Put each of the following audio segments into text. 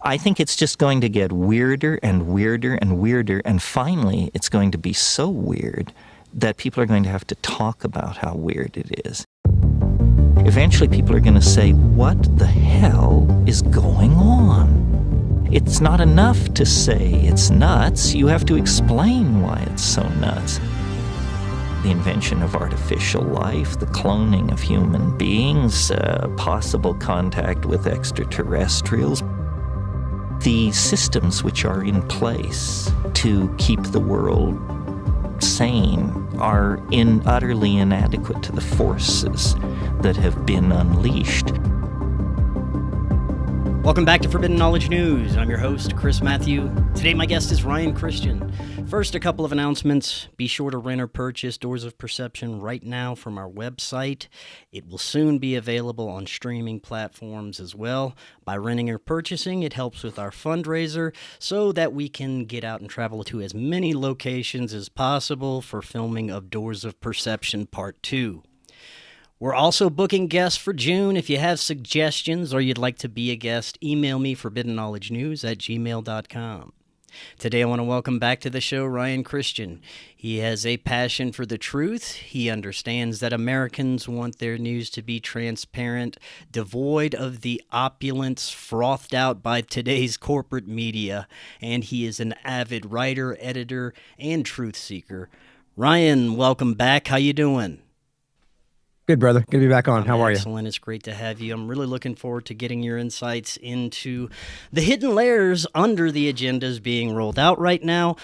I think it's just going to get weirder and weirder and weirder, and finally it's going to be so weird that people are going to have to talk about how weird it is. Eventually people are going to say, what the hell is going on? It's not enough to say it's nuts. You have to explain why it's so nuts. The invention of artificial life, the cloning of human beings, possible contact with extraterrestrials, the systems which are in place to keep the world sane are utterly inadequate to the forces that have been unleashed. Welcome back to Forbidden Knowledge News. I'm your host, Chris Matthew. Today my guest is Ryan Christian. First, a couple of announcements. Be sure to rent or purchase Doors of Perception right now from our website. It will soon be available on streaming platforms as well. By renting or purchasing, it helps with our fundraiser so that we can get out and travel to as many locations as possible for filming of Doors of Perception Part 2. We're also booking guests for June. If you have suggestions or you'd like to be a guest, email me forbiddenknowledgenews@gmail.com. Today I want to welcome back to the show Ryan Christian. He has a passion for the truth. He understands that Americans want their news to be transparent, devoid of the opulence frothed out by today's corporate media, and he is an avid writer, editor, and truth seeker. Ryan, welcome back. How you doing? Good, brother. Good to be back on. How are you? Excellent. It's great to have you. I'm really looking forward to getting your insights into the hidden layers under the agendas being rolled out right now.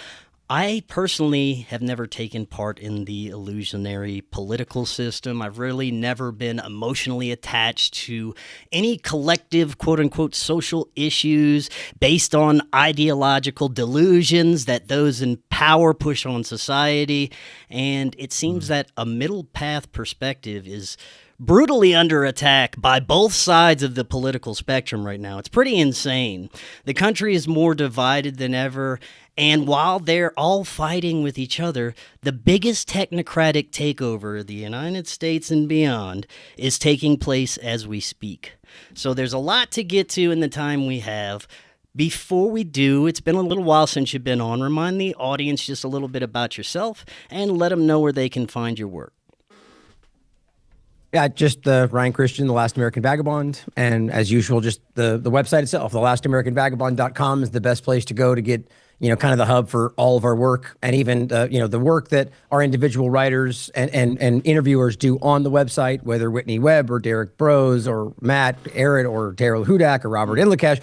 I personally have never taken part in the illusionary political system. I've really never been emotionally attached to any collective, quote-unquote, social issues based on ideological delusions that those in power push on society. And it seems that a middle path perspective is brutally under attack by both sides of the political spectrum right now. It's pretty insane. The country is more divided than ever, and while they're all fighting with each other, the biggest technocratic takeover of the United States and beyond is taking place as we speak. So there's a lot to get to in the time we have. Before we do, it's been a little while since you've been on. Remind the audience just a little bit about yourself and let them know where they can find your work. Yeah, just Ryan Christian, The Last American Vagabond. And as usual, just the website itself, thelastamericanvagabond.com is the best place to go to get, kind of the hub for all of our work. And even, the work that our individual writers and interviewers do on the website, whether Whitney Webb or Derek Brose or Matt Arrett or Daryl Hudak or Robert Inlakesh,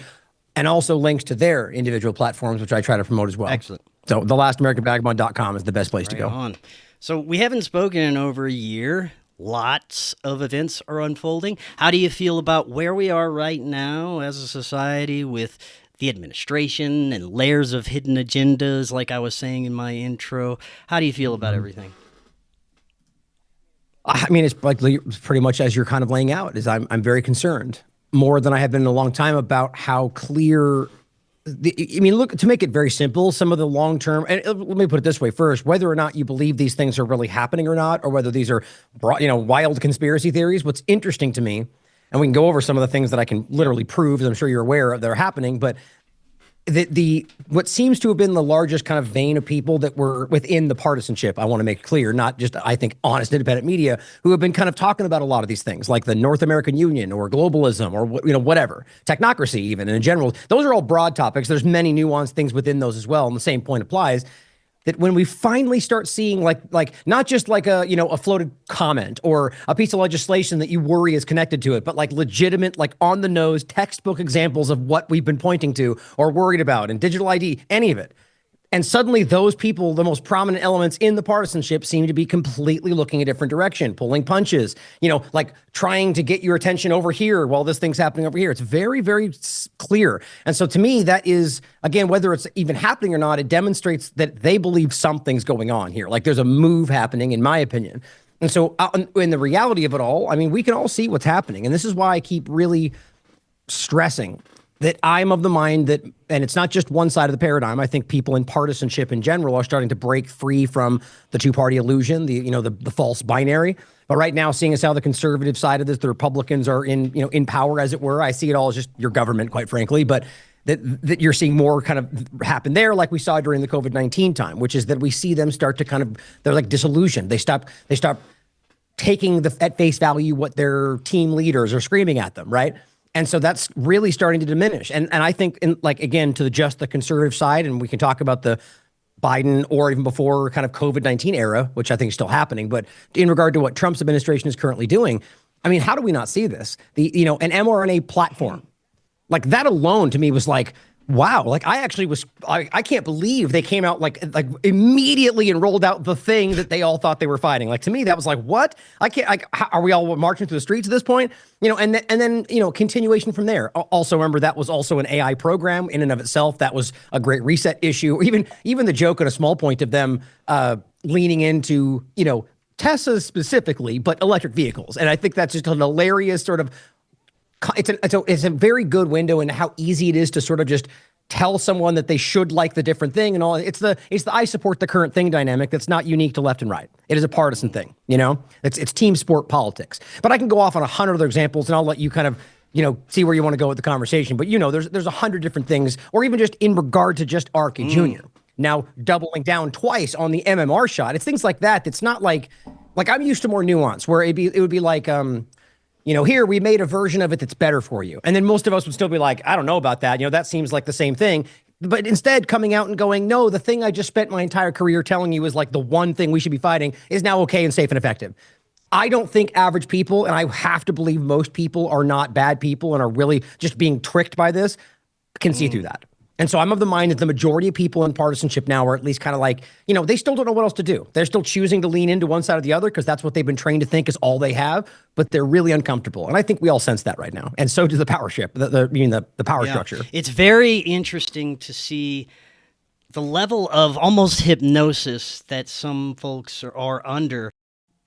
and also links to their individual platforms, which I try to promote as well. Excellent. So thelastamericanvagabond.com is the best place to go. On. So we haven't spoken in over a year. Lots of events are unfolding. How do you feel about where we are right now as a society with the administration and layers of hidden agendas, like I was saying in my intro? How do you feel about everything? I mean, it's like pretty much as you're kind of laying out, is I'm very concerned, more than I have been in a long time, about how clear look, to make it very simple, some of the long-term, and let me put it this way first, whether or not you believe these things are really happening or not, or whether these are, wild conspiracy theories, what's interesting to me, and we can go over some of the things that I can literally prove, as I'm sure you're aware of, that are happening, but what seems to have been the largest kind of vein of people that were within the partisanship, I want to make clear, not just, I think, honest independent media, who have been kind of talking about a lot of these things, like the North American Union or globalism or whatever, technocracy even, and in general, those are all broad topics. There's many nuanced things within those as well, and the same point applies. That when we finally start seeing like not just like a floated comment or a piece of legislation that you worry is connected to it, but like legitimate, like on the nose textbook examples of what we've been pointing to or worried about, and digital ID, any of it. And suddenly those people, the most prominent elements in the partisanship, seem to be completely looking a different direction, pulling punches, like trying to get your attention over here while this thing's happening over here. It's very, very clear. And so to me, that is, again, whether it's even happening or not, it demonstrates that they believe something's going on here. Like there's a move happening, in my opinion. And so in the reality of it all, I mean, we can all see what's happening. And this is why I keep really stressing that I'm of the mind that, and it's not just one side of the paradigm, I think people in partisanship in general are starting to break free from the two-party illusion, the false binary. But right now, seeing as how the conservative side of this, the Republicans are in power, as it were, I see it all as just your government, quite frankly. But that you're seeing more kind of happen there, like we saw during the COVID-19 time, which is that we see them start to kind of, they're like disillusioned. They stop taking at face value what their team leaders are screaming at them, right? And so that's really starting to diminish. And I think, again, to just the conservative side, and we can talk about the Biden or even before kind of COVID-19 era, which I think is still happening, but in regard to what Trump's administration is currently doing, I mean, how do we not see this? An mRNA platform, like that alone to me was like, wow, like I can't believe they came out like immediately and rolled out the thing that they all thought they were fighting. Like to me, that was like, what? Are we all marching through the streets at this point? And then continuation from there. Also, remember that was also an AI program in and of itself. That was a great reset issue. Even the joke at a small point of them leaning into, Tesla specifically, but electric vehicles. And I think that's just an hilarious sort of, it's a very good window into how easy it is to sort of just tell someone that they should like the different thing and all. It's the I support the current thing dynamic that's not unique to left and right. It is a partisan thing, It's team sport politics. But I can go off on 100 other examples, and I'll let you kind of see where you want to go with the conversation. But there's 100 different things, or even just in regard to just RK Jr. Now doubling down twice on the MMR shot. It's things like that. It's not like I'm used to more nuance, where it would be like here we made a version of it that's better for you. And then most of us would still be like, I don't know about that. That seems like the same thing. But instead coming out and going, no, the thing I just spent my entire career telling you is like the one thing we should be fighting is now okay and safe and effective. I don't think average people, and I have to believe most people are not bad people and are really just being tricked by this, can see through that. And so I'm of the mind that the majority of people in partisanship now are at least kind of like, they still don't know what else to do. They're still choosing to lean into one side or the other because that's what they've been trained to think is all they have, but they're really uncomfortable. And I think we all sense that right now. And so does the power ship, the power structure. It's very interesting to see the level of almost hypnosis that some folks are under.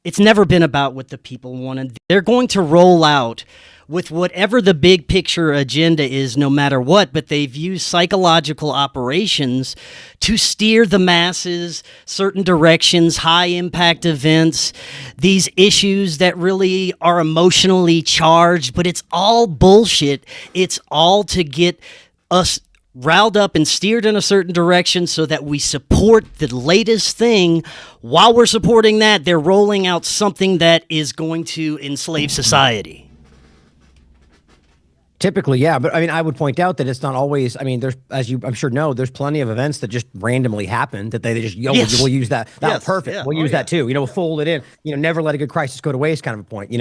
It's never been about what the people wanted. They're going to roll out with whatever the big picture agenda is, no matter what, but they've used psychological operations to steer the masses, certain directions, high impact events, these issues that really are emotionally charged, but it's all bullshit. It's all to get us riled up and steered in a certain direction so that we support the latest thing. While we're supporting that, they're rolling out something that is going to enslave society. Typically, yeah. But I mean, I would point out that it's not always, there's, as you I'm sure know, there's plenty of events that just randomly happen that they just, we'll use that. That's perfect. Yeah. We'll use that too. We'll fold it in, never let a good crisis go to waste kind of a point,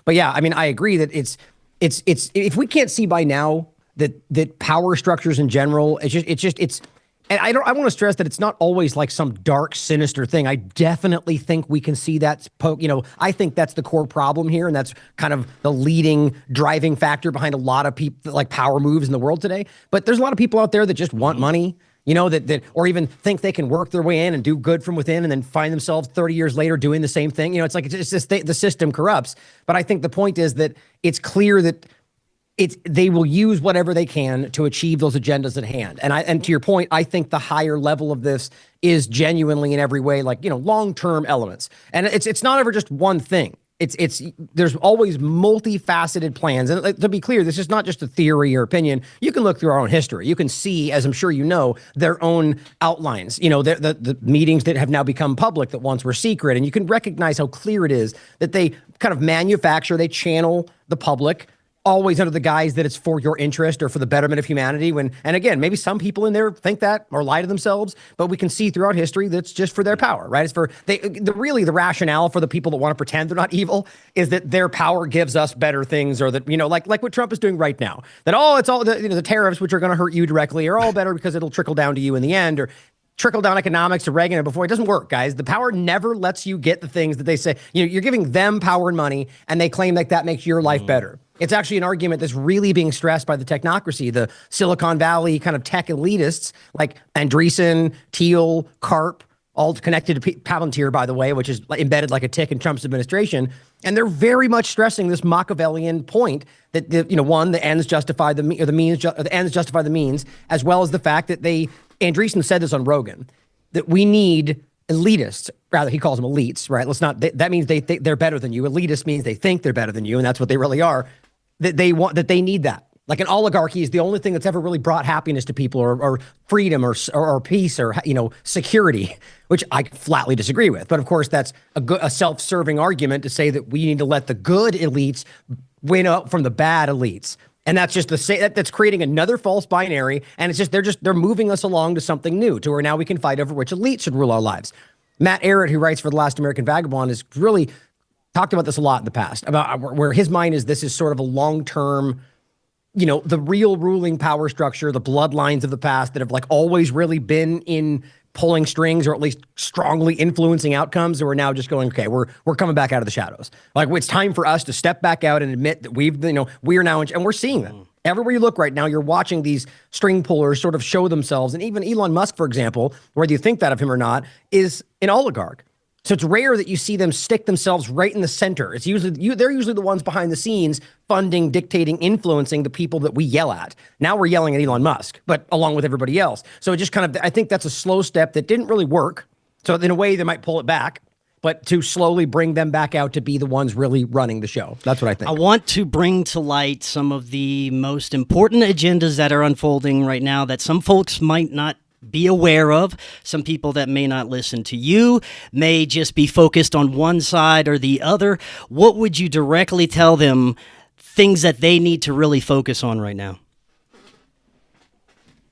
But yeah, I agree that it's if we can't see by now that power structures in general, and I want to stress that it's not always like some dark, sinister thing. I definitely think we can see that. I think that's the core problem here, and that's kind of the leading driving factor behind a lot of people like power moves in the world today. But there's a lot of people out there that just want money, that or even think they can work their way in and do good from within, and then find themselves 30 years later doing the same thing. It's like it's just the system corrupts. But I think the point is that it's clear that they will use whatever they can to achieve those agendas at hand. And to your point, I think the higher level of this is genuinely in every way, like, long-term elements. And it's not ever just one thing. There's always multifaceted plans. And to be clear, this is not just a theory or opinion. You can look through our own history. You can see, as I'm sure you know, their own outlines, the meetings that have now become public that once were secret. And you can recognize how clear it is that they kind of they channel the public always under the guise that it's for your interest or for the betterment of humanity. And again, maybe some people in there think that or lie to themselves, but we can see throughout history that's just for their power, right? It's for the rationale for the people that want to pretend they're not evil is that their power gives us better things, or that, like what Trump is doing right now, that, it's all the tariffs, which are going to hurt you directly, are all better because it'll trickle down to you in the end, or trickle-down economics to Reagan and before. It doesn't work, guys. The power never lets you get the things that they say. You're giving them power and money, and they claim that makes your life better. It's actually an argument that's really being stressed by the technocracy, the Silicon Valley kind of tech elitists like Andreessen, Thiel, Karp, all connected to Palantir, by the way, which is embedded like a tick in Trump's administration. And they're very much stressing this Machiavellian point that the ends justify the ends justify the means, as well as the fact that Andreessen said this on Rogan, that we need elitists, rather he calls them elites, right? That means they're better than you. Elitist means they think they're better than you, and that's what they really are. That they need that. Like an oligarchy is the only thing that's ever really brought happiness to people, or freedom, or peace, or security, which I flatly disagree with. But of course, that's a self-serving argument to say that we need to let the good elites win up from the bad elites. And that's just that's creating another false binary. And it's just they're moving us along to something new, to where now we can fight over which elite should rule our lives. Matt Arrett, who writes for The Last American Vagabond, has really talked about this a lot in the past, about where his mind is. This is sort of a long-term, the real ruling power structure, the bloodlines of the past that have like always really been in pulling strings, or at least strongly influencing outcomes. And we're now just going, okay, we're coming back out of the shadows. Like, it's time for us to step back out and admit that we are now, and we're seeing that. Everywhere you look right now, you're watching these string pullers sort of show themselves. And even Elon Musk, for example, whether you think that of him or not, is an oligarch. So it's rare that you see them stick themselves right in the center. It's usually they're usually the ones behind the scenes funding, dictating, influencing the people that we yell at. Now we're yelling at Elon Musk, but along with everybody else. So it just I think that's a slow step that didn't really work. So in a way, they might pull it back, but to slowly bring them back out to be the ones really running the show. That's what I think. I want to bring to light some of the most important agendas that are unfolding right now that some folks might not be aware of. Some people that may not listen to you may just be focused on one side or the other. What would you directly tell them, things that they need to really focus on right now?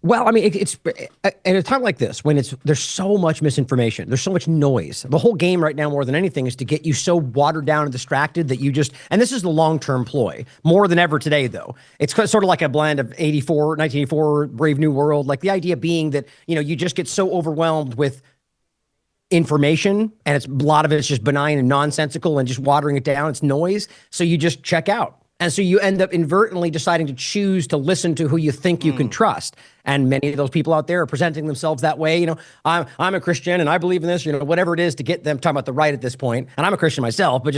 Well, I mean, it's at a time like this, when there's so much misinformation, there's so much noise. The whole game right now, more than anything, is to get you so watered down and distracted that you just, and this is the long-term ploy, more than ever today, though. It's sort of like a blend of 1984, Brave New World, like the idea being that, you just get so overwhelmed with information, and a lot of it's just benign and nonsensical and just watering it down. It's noise. So you just check out. And so you end up inadvertently deciding to choose to listen to who you think you can trust. And many of those people out there are presenting themselves that way. I'm a Christian and I believe in this, whatever it is to get them talking about the right at this point. And I'm a Christian myself, but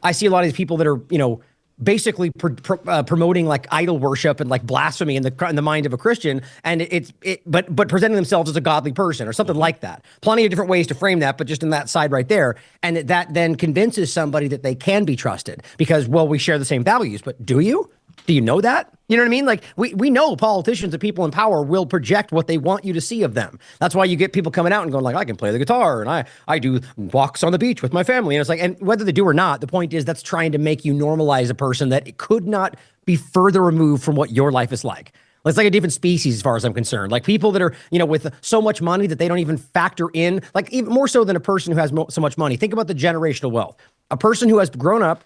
I see a lot of these people that are, basically promoting like idol worship and like blasphemy in the mind of a Christian, and but presenting themselves as a godly person or something like that. Plenty of different ways to frame that, but just in that side right there, and that then convinces somebody that they can be trusted because, well, we share the same values. But do you? Do you know that? You know what I mean? Like we know politicians and people in power will project what they want you to see of them. That's why you get people coming out and going like, I can play the guitar and I do walks on the beach with my family. And it's like, and whether they do or not, the point is that's trying to make you normalize a person that could not be further removed from what your life is like. It's like a different species as far as I'm concerned. Like people that are, with so much money that they don't even factor in, like even more so than a person who has so much money. Think about the generational wealth. A person who has grown up,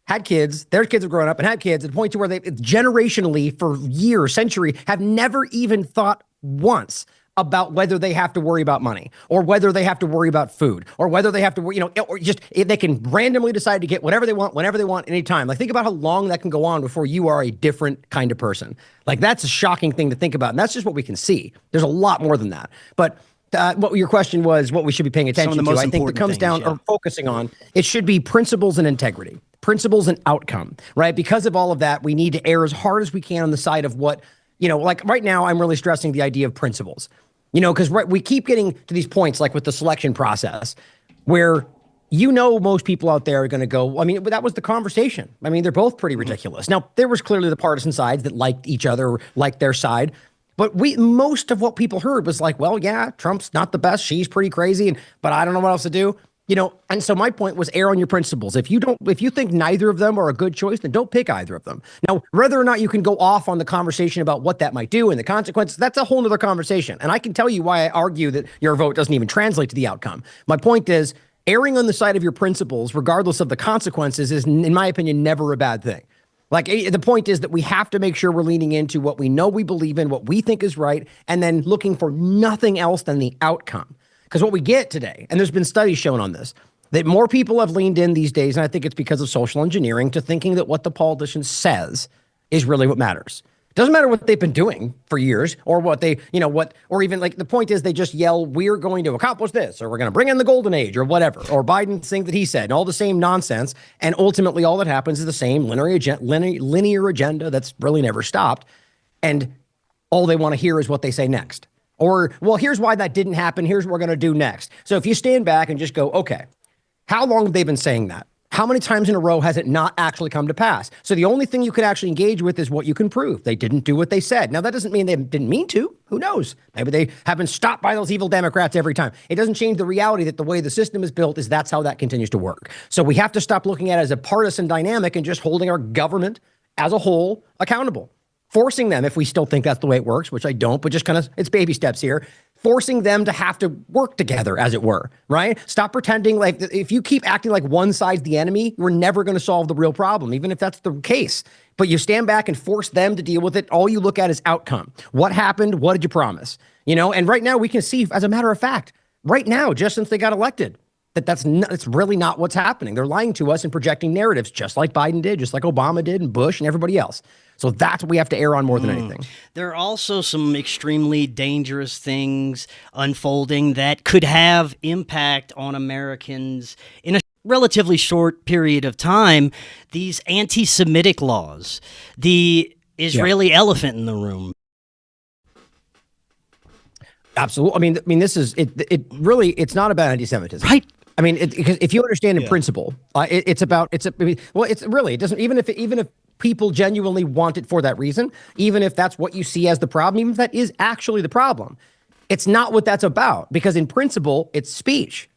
had kids, their kids have grown up and had kids at the point to where they generationally for years, century, have never even thought once about whether they have to worry about money or whether they have to worry about food or whether they have to worry, or just if they can randomly decide to get whatever they want, whenever they want, anytime. Like think about how long that can go on before you are a different kind of person. Like that's a shocking thing to think about. And that's just what we can see. There's a lot more than that. But what your question was, what we should be paying attention to, I think that comes down or focusing on, it should be principles and integrity, principles and outcome, right? Because of all of that, we need to err as hard as we can on the side of what, like right now, I'm really stressing the idea of principles, because we keep getting to these points, like with the selection process, where most people out there are going to go, I mean, that was the conversation. I mean, they're both pretty ridiculous. Now, there was clearly the partisan sides that liked each other, liked their side. But most of what people heard was like, well, yeah, Trump's not the best. She's pretty crazy, but I don't know what else to do. And so my point was err on your principles. If you think neither of them are a good choice, then don't pick either of them. Now, whether or not you can go off on the conversation about what that might do and the consequences, that's a whole nother conversation. And I can tell you why I argue that your vote doesn't even translate to the outcome. My point is erring on the side of your principles, regardless of the consequences, is, in my opinion, never a bad thing. Like the point is that we have to make sure we're leaning into what we know we believe in, what we think is right, and then looking for nothing else than the outcome. Because what we get today, and there's been studies shown on this, that more people have leaned in these days, and I think it's because of social engineering, to thinking that what the politician says is really what matters. It doesn't matter what they've been doing for years or what they, or even like the point is they just yell, we're going to accomplish this, or we're going to bring in the golden age or whatever, or Biden's thing that he said, and all the same nonsense. And ultimately all that happens is the same linear agenda that's really never stopped. And all they want to hear is what they say next. Or, well, here's why that didn't happen. Here's what we're going to do next. So if you stand back and just go, okay, how long have they been saying that? How many times in a row has it not actually come to pass? So the only thing you can actually engage with is what you can prove. They didn't do what they said. Now, that doesn't mean they didn't mean to. Who knows? Maybe they have been stopped by those evil Democrats every time. It doesn't change the reality that the way the system is built is that's how that continues to work. So we have to stop looking at it as a partisan dynamic and just holding our government as a whole accountable. Forcing them, if we still think that's the way it works, which I don't, but just kind of, it's baby steps here, forcing them to have to work together, as it were, right? Stop pretending like, if you keep acting like one side's the enemy, we're never going to solve the real problem, even if that's the case. But you stand back and force them to deal with it. All you look at is outcome. What happened? What did you promise? You know, and right now we can see, as a matter of fact, right now, just since they got elected, that's really not what's happening. They're lying to us and projecting narratives, just like Biden did, just like Obama did, and Bush and everybody else. So that's what we have to err on more than anything. There are also some extremely dangerous things unfolding that could have impact on Americans in a relatively short period of time. These anti-Semitic laws, the Israeli elephant in the room. Absolutely. I mean, this is it. It really, it's not about anti-Semitism, right? I mean, because if you understand in principle, it doesn't, even if people genuinely want it for that reason, even if that's what you see as the problem, even if that is actually the problem, it's not what that's about, because in principle, it's speech,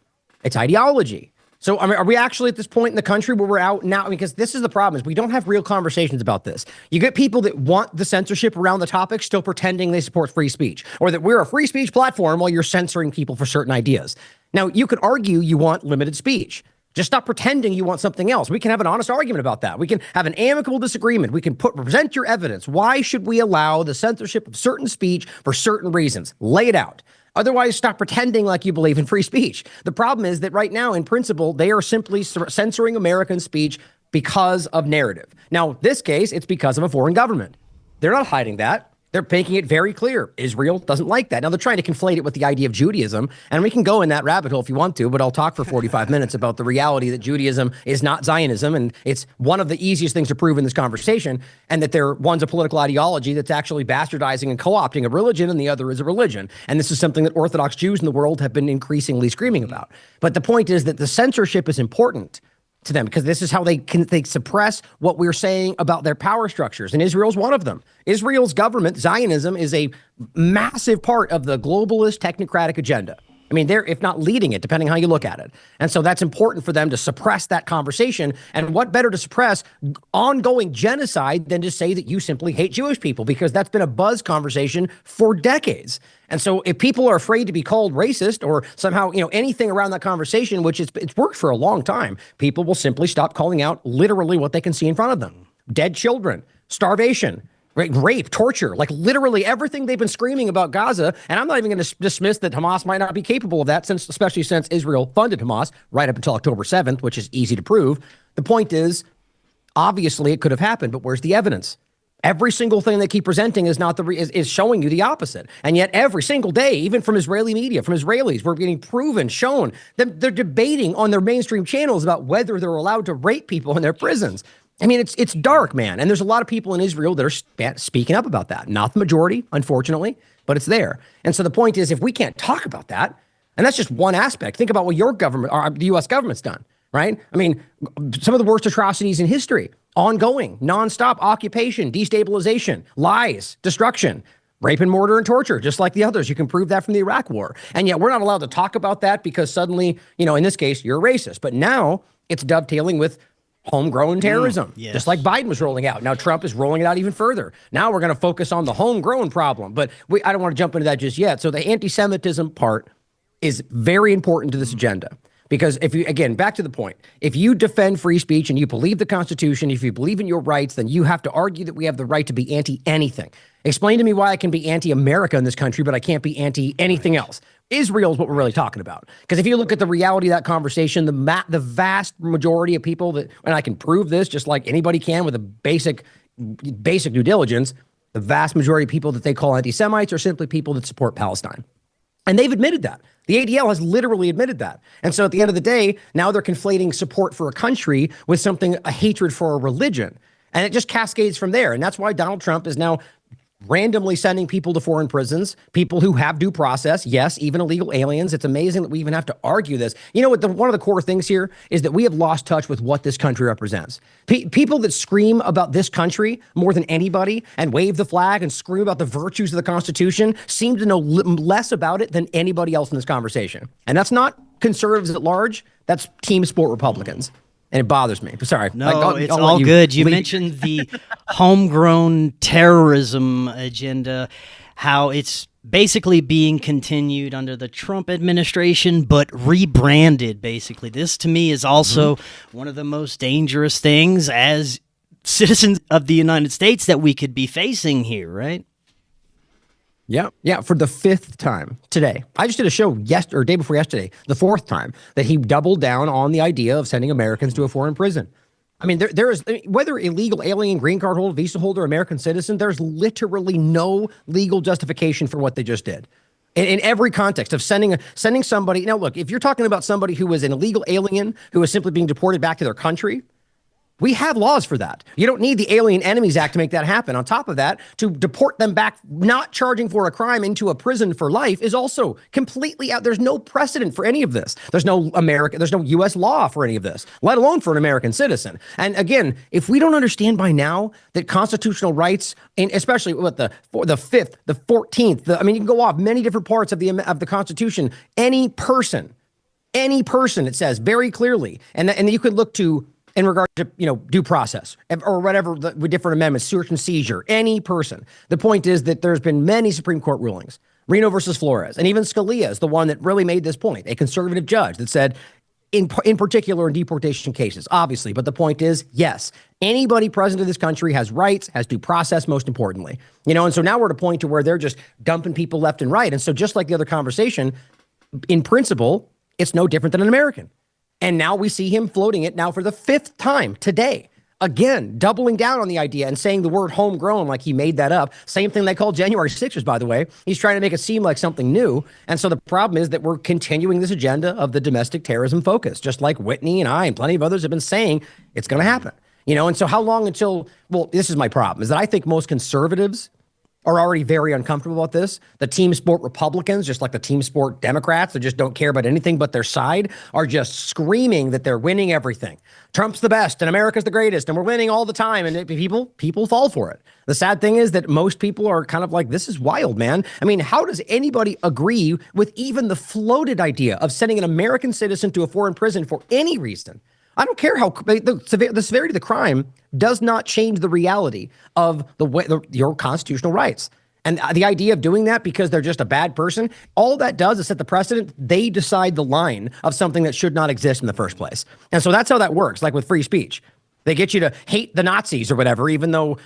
it's ideology. So, I mean, are we actually at this point in the country where we're out now? Because this is the problem, is we don't have real conversations about this. You get people that want the censorship around the topic still pretending they support free speech, or that we're a free speech platform while you're censoring people for certain ideas. Now, you could argue you want limited speech. Just stop pretending you want something else. We can have an honest argument about that. We can have an amicable disagreement. We can present your evidence. Why should we allow the censorship of certain speech for certain reasons? Lay it out. Otherwise, stop pretending like you believe in free speech. The problem is that right now, in principle, they are simply censoring American speech because of narrative. Now, this case, it's because of a foreign government. They're not hiding that. They're making it very clear. Israel doesn't like that. Now, they're trying to conflate it with the idea of Judaism, and we can go in that rabbit hole if you want to, but I'll talk for 45 minutes about the reality that Judaism is not Zionism, and it's one of the easiest things to prove in this conversation, and that one's a political ideology that's actually bastardizing and co-opting a religion, and the other is a religion. And this is something that Orthodox Jews in the world have been increasingly screaming about. But the point is that the censorship is important to them, because this is how they suppress what we're saying about their power structures. And Israel's one of them. Israel's government, Zionism, is a massive part of the globalist technocratic agenda. I mean, they're, if not leading it, depending how you look at it. And so that's important for them to suppress that conversation. And what better to suppress ongoing genocide than to say that you simply hate Jewish people, because that's been a buzz conversation for decades. And so if people are afraid to be called racist or somehow, anything around that conversation, which it's worked for a long time, people will simply stop calling out literally what they can see in front of them. Dead children, starvation, rape, torture, like literally everything they've been screaming about Gaza. And I'm not even going to dismiss that Hamas might not be capable of that, especially since Israel funded Hamas right up until October 7th, which is easy to prove. The point is, obviously it could have happened, but where's the evidence? Every single thing they keep presenting is is showing you the opposite. And yet every single day, even from Israeli media, from Israelis, we're getting shown that they're debating on their mainstream channels about whether they're allowed to rape people in their prisons. I mean, it's dark, man. And there's a lot of people in Israel that are speaking up about that. Not the majority, unfortunately, but it's there. And so the point is, if we can't talk about that, and that's just one aspect, think about what your government, or the U.S. government's done, right? I mean, some of the worst atrocities in history, ongoing, nonstop occupation, destabilization, lies, destruction, rape and murder and torture, just like the others. You can prove that from the Iraq War. And yet we're not allowed to talk about that because suddenly, in this case, you're a racist. But now it's dovetailing with homegrown terrorism, just like Biden was rolling out. Now Trump is rolling it out even further. Now we're going to focus on the homegrown problem. But I don't want to jump into that just yet. So the anti-Semitism part is very important to this agenda. Because if you, again, back to the point, if you defend free speech and you believe the Constitution, if you believe in your rights, then you have to argue that we have the right to be anti-anything. Explain to me why I can be anti-America in this country, but I can't be anti-anything else. Israel is what we're really talking about. Because if you look at the reality of that conversation, the vast majority of people that, and I can prove this just like anybody can with a basic due diligence, the vast majority of people that they call anti-Semites are simply people that support Palestine. And they've admitted that. The ADL has literally admitted that. And so at the end of the day, now they're conflating support for a country with a hatred for a religion. And it just cascades from there. And that's why Donald Trump is now randomly sending people to foreign prisons, people who have due process, yes, even illegal aliens. It's amazing that we even have to argue this. You know what? One of the core things here is that we have lost touch with what this country represents. People that scream about this country more than anybody and wave the flag and scream about the virtues of the Constitution seem to know less about it than anybody else in this conversation. And that's not conservatives at large. That's team sport Republicans. And it bothers me. Sorry. No, it's all good. You mentioned the homegrown terrorism agenda, how it's basically being continued under the Trump administration, but rebranded, basically. This, to me, is also one of the most dangerous things as citizens of the United States that we could be facing here, right? Yeah, for the 5th time today. I just did a show day before yesterday, the 4th time, that he doubled down on the idea of sending Americans to a foreign prison. I mean, there is, whether illegal alien, green card holder, visa holder, American citizen, there's literally no legal justification for what they just did. In every context of sending somebody. Now, look, if you're talking about somebody who is an illegal alien who is simply being deported back to their country, we have laws for that. You don't need the Alien Enemies Act to make that happen. On top of that, to deport them back, not charging for a crime, into a prison for life is also completely out. There's no precedent for any of this. There's no U.S. law for any of this, let alone for an American citizen. And again, if we don't understand by now that constitutional rights, and especially what the 5th, the 14th, you can go off many different parts of the Constitution. Any person, it says very clearly, and you could look to, in regard to, due process or whatever, with different amendments, search and seizure, any person. The point is that there's been many Supreme Court rulings, Reno versus Flores, and even Scalia is the one that really made this point, a conservative judge that said, in particular in deportation cases, obviously, but the point is, yes, anybody present in this country has rights, has due process, most importantly. And so now we're at a point to where they're just dumping people left and right. And so just like the other conversation, in principle, it's no different than an American. And now we see him floating it now for the 5th time today. Again, doubling down on the idea and saying the word homegrown like he made that up. Same thing they call January 6ers, by the way. He's trying to make it seem like something new. And so the problem is that we're continuing this agenda of the domestic terrorism focus, just like Whitney and I and plenty of others have been saying it's going to happen. And so how long until, this is my problem, is that I think most conservatives are already very uncomfortable about this. The team sport Republicans, just like the team sport Democrats that just don't care about anything but their side, are just screaming that they're winning everything. Trump's the best and America's the greatest and we're winning all the time. And people fall for it. The sad thing is that most people are kind of like, this is wild, man. I mean, how does anybody agree with even the floated idea of sending an American citizen to a foreign prison for any reason? I don't care how the severity of the crime does not change the reality of your constitutional rights. And the idea of doing that because they're just a bad person, all that does is set the precedent. They decide the line of something that should not exist in the first place. And so that's how that works, like with free speech. They get you to hate the Nazis or whatever, even though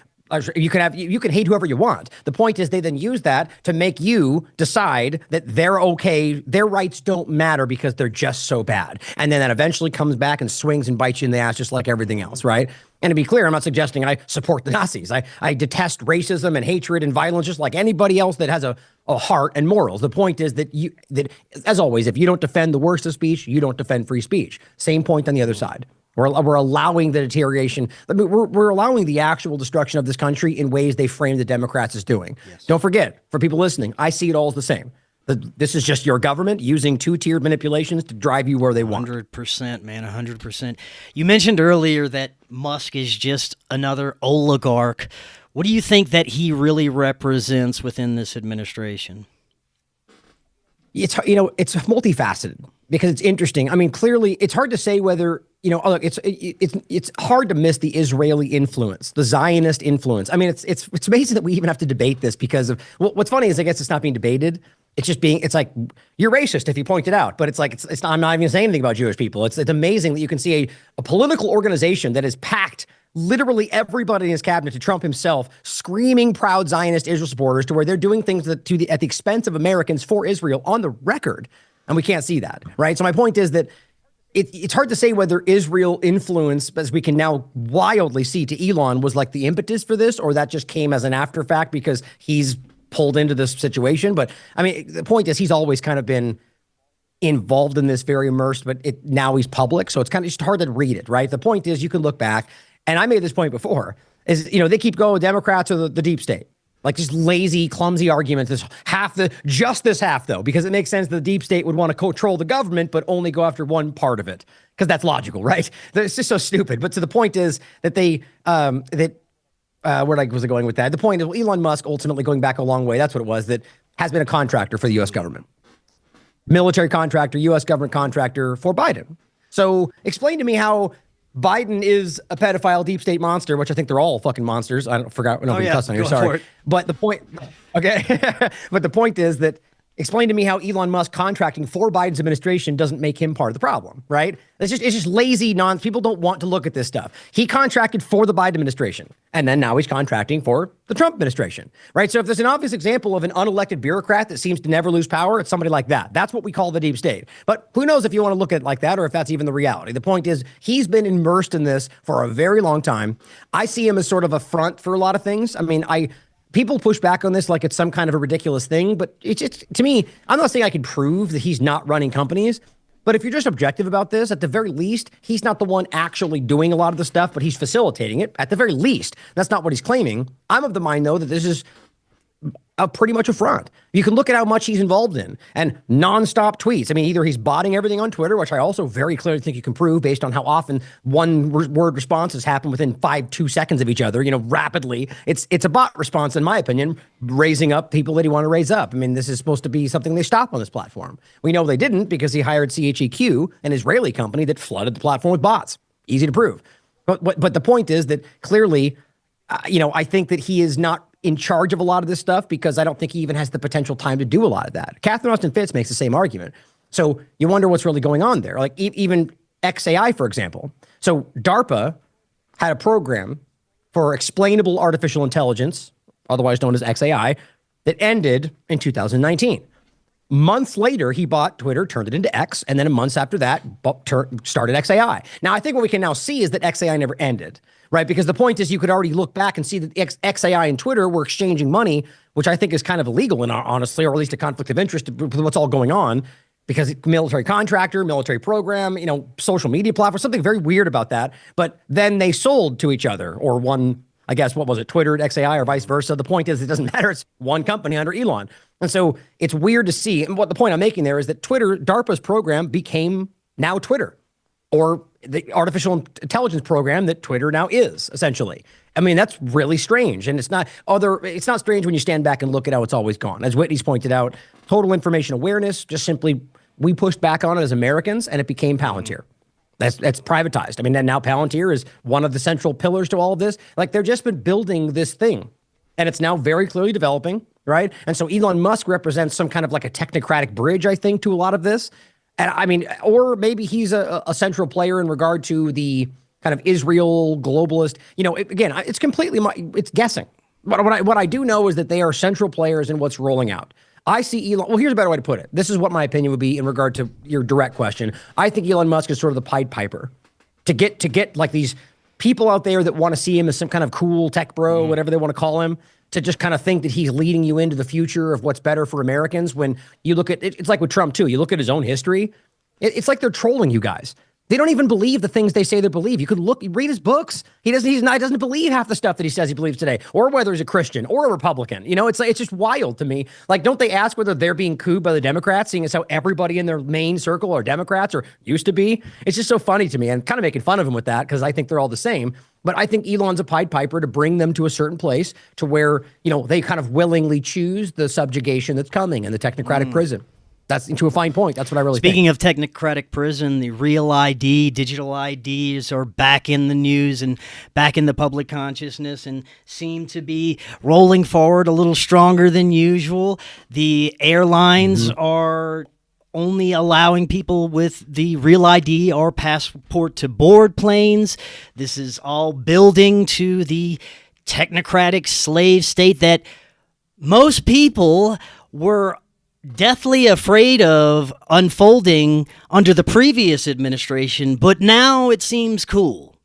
you can hate whoever you want. The point is they then use that to make you decide that they're okay. Their rights don't matter because they're just so bad. And then that eventually comes back and swings and bites you in the ass just like everything else, right? And to be clear, I'm not suggesting I support the Nazis. I detest racism and hatred and violence just like anybody else that has a heart and morals. The point is that as always, if you don't defend the worst of speech, you don't defend free speech. Same point on the other side. We're allowing the deterioration. We're allowing the actual destruction of this country in ways they frame the Democrats as doing. Yes. Don't forget, for people listening, I see it all as the same. This is just your government using two-tiered manipulations to drive you where they want. 100%, man, 100%. You mentioned earlier that Musk is just another oligarch. What do you think that he really represents within this administration? It's multifaceted because it's interesting. I mean, clearly, it's hard to say whether look, it's hard to miss the Israeli influence, the Zionist influence. I mean, it's amazing that we even have to debate this because of what's funny is I guess it's not being debated. It's like you're racist if you point it out, but it's like it's not, I'm not even saying anything about Jewish people. It's amazing that you can see a political organization that is packed literally everybody in his cabinet to Trump himself screaming proud Zionist Israel supporters to where they're doing things at the expense of Americans for Israel on the record. And we can't see that, right? So my point is that it's hard to say whether Israel influence, as we can now wildly see to Elon, was like the impetus for this, or that just came as an after fact because he's pulled into this situation. But I mean, the point is he's always kind of been involved in this, very immersed, but now he's public. So it's kind of just hard to read it, right? The point is you can look back, and I made this point before, is, they keep going, Democrats are the deep state. Like just lazy, clumsy arguments. This half though, because it makes sense that the deep state would want to control the government, but only go after one part of it, because that's logical, right? It's just so stupid. But so the point is that where was I going with that? The point is, well, Elon Musk, ultimately going back a long way, that's what it was, that has been a contractor for the U.S. government, military contractor, U.S. government contractor for Biden. So explain to me how Biden is a pedophile deep state monster, which I think they're all fucking monsters. I forgot. No, cuss on here. Sorry. But the point, okay. But the point is that explain to me how Elon Musk contracting for Biden's administration doesn't make him part of the problem, right? It's just lazy nonsense. People don't want to look at this stuff. He contracted for the Biden administration, and then now he's contracting for the Trump administration, right? So if there's an obvious example of an unelected bureaucrat that seems to never lose power, it's somebody like that. That's what we call the deep state. But who knows if you want to look at it like that or if that's even the reality. The point is, he's been immersed in this for a very long time. I see him as sort of a front for a lot of things. I mean, people push back on this like it's some kind of a ridiculous thing, but it's just, to me, I'm not saying I can prove that he's not running companies, but if you're just objective about this, at the very least, he's not the one actually doing a lot of the stuff, but he's facilitating it. At the very least, that's not what he's claiming. I'm of the mind, though, that this is pretty much a front. You can look at how much he's involved in and nonstop tweets. I mean, either he's botting everything on Twitter, which I also very clearly think you can prove based on how often one word responses happen within 2 seconds of each other, rapidly. It's a bot response, in my opinion, raising up people that he want to raise up. I mean, this is supposed to be something they stop on this platform. We know they didn't because he hired CHEQ, an Israeli company that flooded the platform with bots. Easy to prove. But the point is that clearly, I think that he is not in charge of a lot of this stuff because I don't think he even has the potential time to do a lot of that. Catherine Austin Fitts makes the same argument. So you wonder what's really going on there. Like even XAI, for example. So DARPA had a program for explainable artificial intelligence, otherwise known as XAI, that ended in 2019. Months later, he bought Twitter, turned it into X, and then months after that, started XAI. Now, I think what we can now see is that XAI never ended, right? Because the point is you could already look back and see that XAI and Twitter were exchanging money, which I think is kind of illegal, and honestly, or at least a conflict of interest with what's all going on, because military contractor, military program, social media platform, something very weird about that. But then they sold to each other, or one, I guess, what was it, Twitter at XAI or vice versa. The point is, it doesn't matter. It's one company under Elon. And so it's weird to see. And what the point I'm making there is that Twitter, DARPA's program became now Twitter, or the artificial intelligence program that Twitter now is, essentially. I mean, that's really strange. And it's not strange when you stand back and look at how it's always gone. As Whitney's pointed out, total information awareness, just simply, we pushed back on it as Americans and it became Palantir. That's privatized. I mean, and now Palantir is one of the central pillars to all of this. Like, they've just been building this thing, and it's now very clearly developing, right? And so Elon Musk represents some kind of like a technocratic bridge, I think, to a lot of this. And I mean, or maybe he's a central player in regard to the kind of Israel globalist. Again, it's completely it's guessing. But what I do know is that they are central players in what's rolling out. I see Elon. Well, here's a better way to put it. This is what my opinion would be in regard to your direct question. I think Elon Musk is sort of the Pied Piper to get like these people out there that want to see him as some kind of cool tech bro, whatever they want to call him, to just kind of think that he's leading you into the future of what's better for Americans. When you look at it, it's like with Trump too. You look at his own history. It's like they're trolling you guys. They don't even believe the things they say they believe. You could read his books. He doesn't believe half the stuff that he says he believes today, or whether he's a Christian or a Republican. It's just wild to me. Like, don't they ask whether they're being cooed by the Democrats, seeing as how everybody in their main circle are Democrats or used to be? It's just so funny to me, and kind of making fun of him with that because I think they're all the same. But I think Elon's a Pied Piper to bring them to a certain place to where, they kind of willingly choose the subjugation that's coming in the technocratic prison. That's to a fine point. That's what I really think. Speaking of technocratic prison, the real ID, digital IDs are back in the news and back in the public consciousness and seem to be rolling forward a little stronger than usual. The airlines are only allowing people with the real ID or passport to board planes. This is all building to the technocratic slave state that most people were deathly afraid of unfolding under the previous administration, but now it seems cool.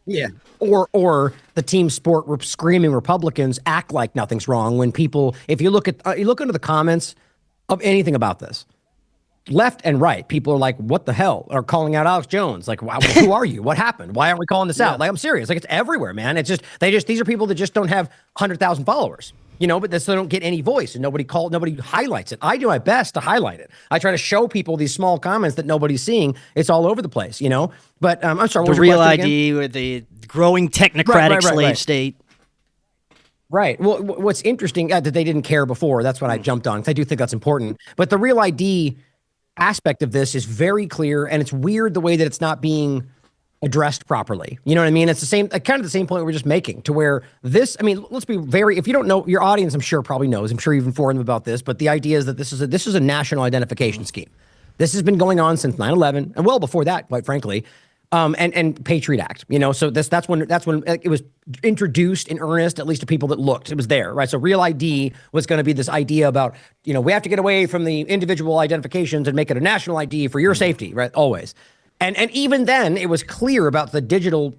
Yeah. Or the team sport screaming Republicans act like nothing's wrong when people, if you look into the comments of anything about this, left and right, people are like, what the hell? Are calling out Alex Jones. Like, wow, who are you? What happened? Why aren't we calling this out? Like, I'm serious. Like, it's everywhere, man. It's just, these are people that just don't have 100,000 followers. but they still don't get any voice and nobody highlights it. I do my best to highlight it. I try to show people these small comments that nobody's seeing. It's all over the place, But I'm sorry, what was the your real question ID again? with the growing technocratic slave state. Right. Well, what's interesting that they didn't care before. That's what I jumped on, because I do think that's important. But the real ID aspect of this is very clear, and it's weird the way that it's not being addressed properly. You know what I mean? It's the same, kind of the same point we were just making, to where this, let's be very, if you don't know, your audience, I'm sure probably knows, I'm sure you've informed them about this, but the idea is that this is a national identification scheme. This has been going on since 9/11, and well before that, quite frankly, and Patriot Act, so that's when it was introduced in earnest, at least to people that looked. It was there, right? So Real ID was going to be this idea about, we have to get away from the individual identifications and make it a national ID for your safety, right? Always. And even then, it was clear about the digital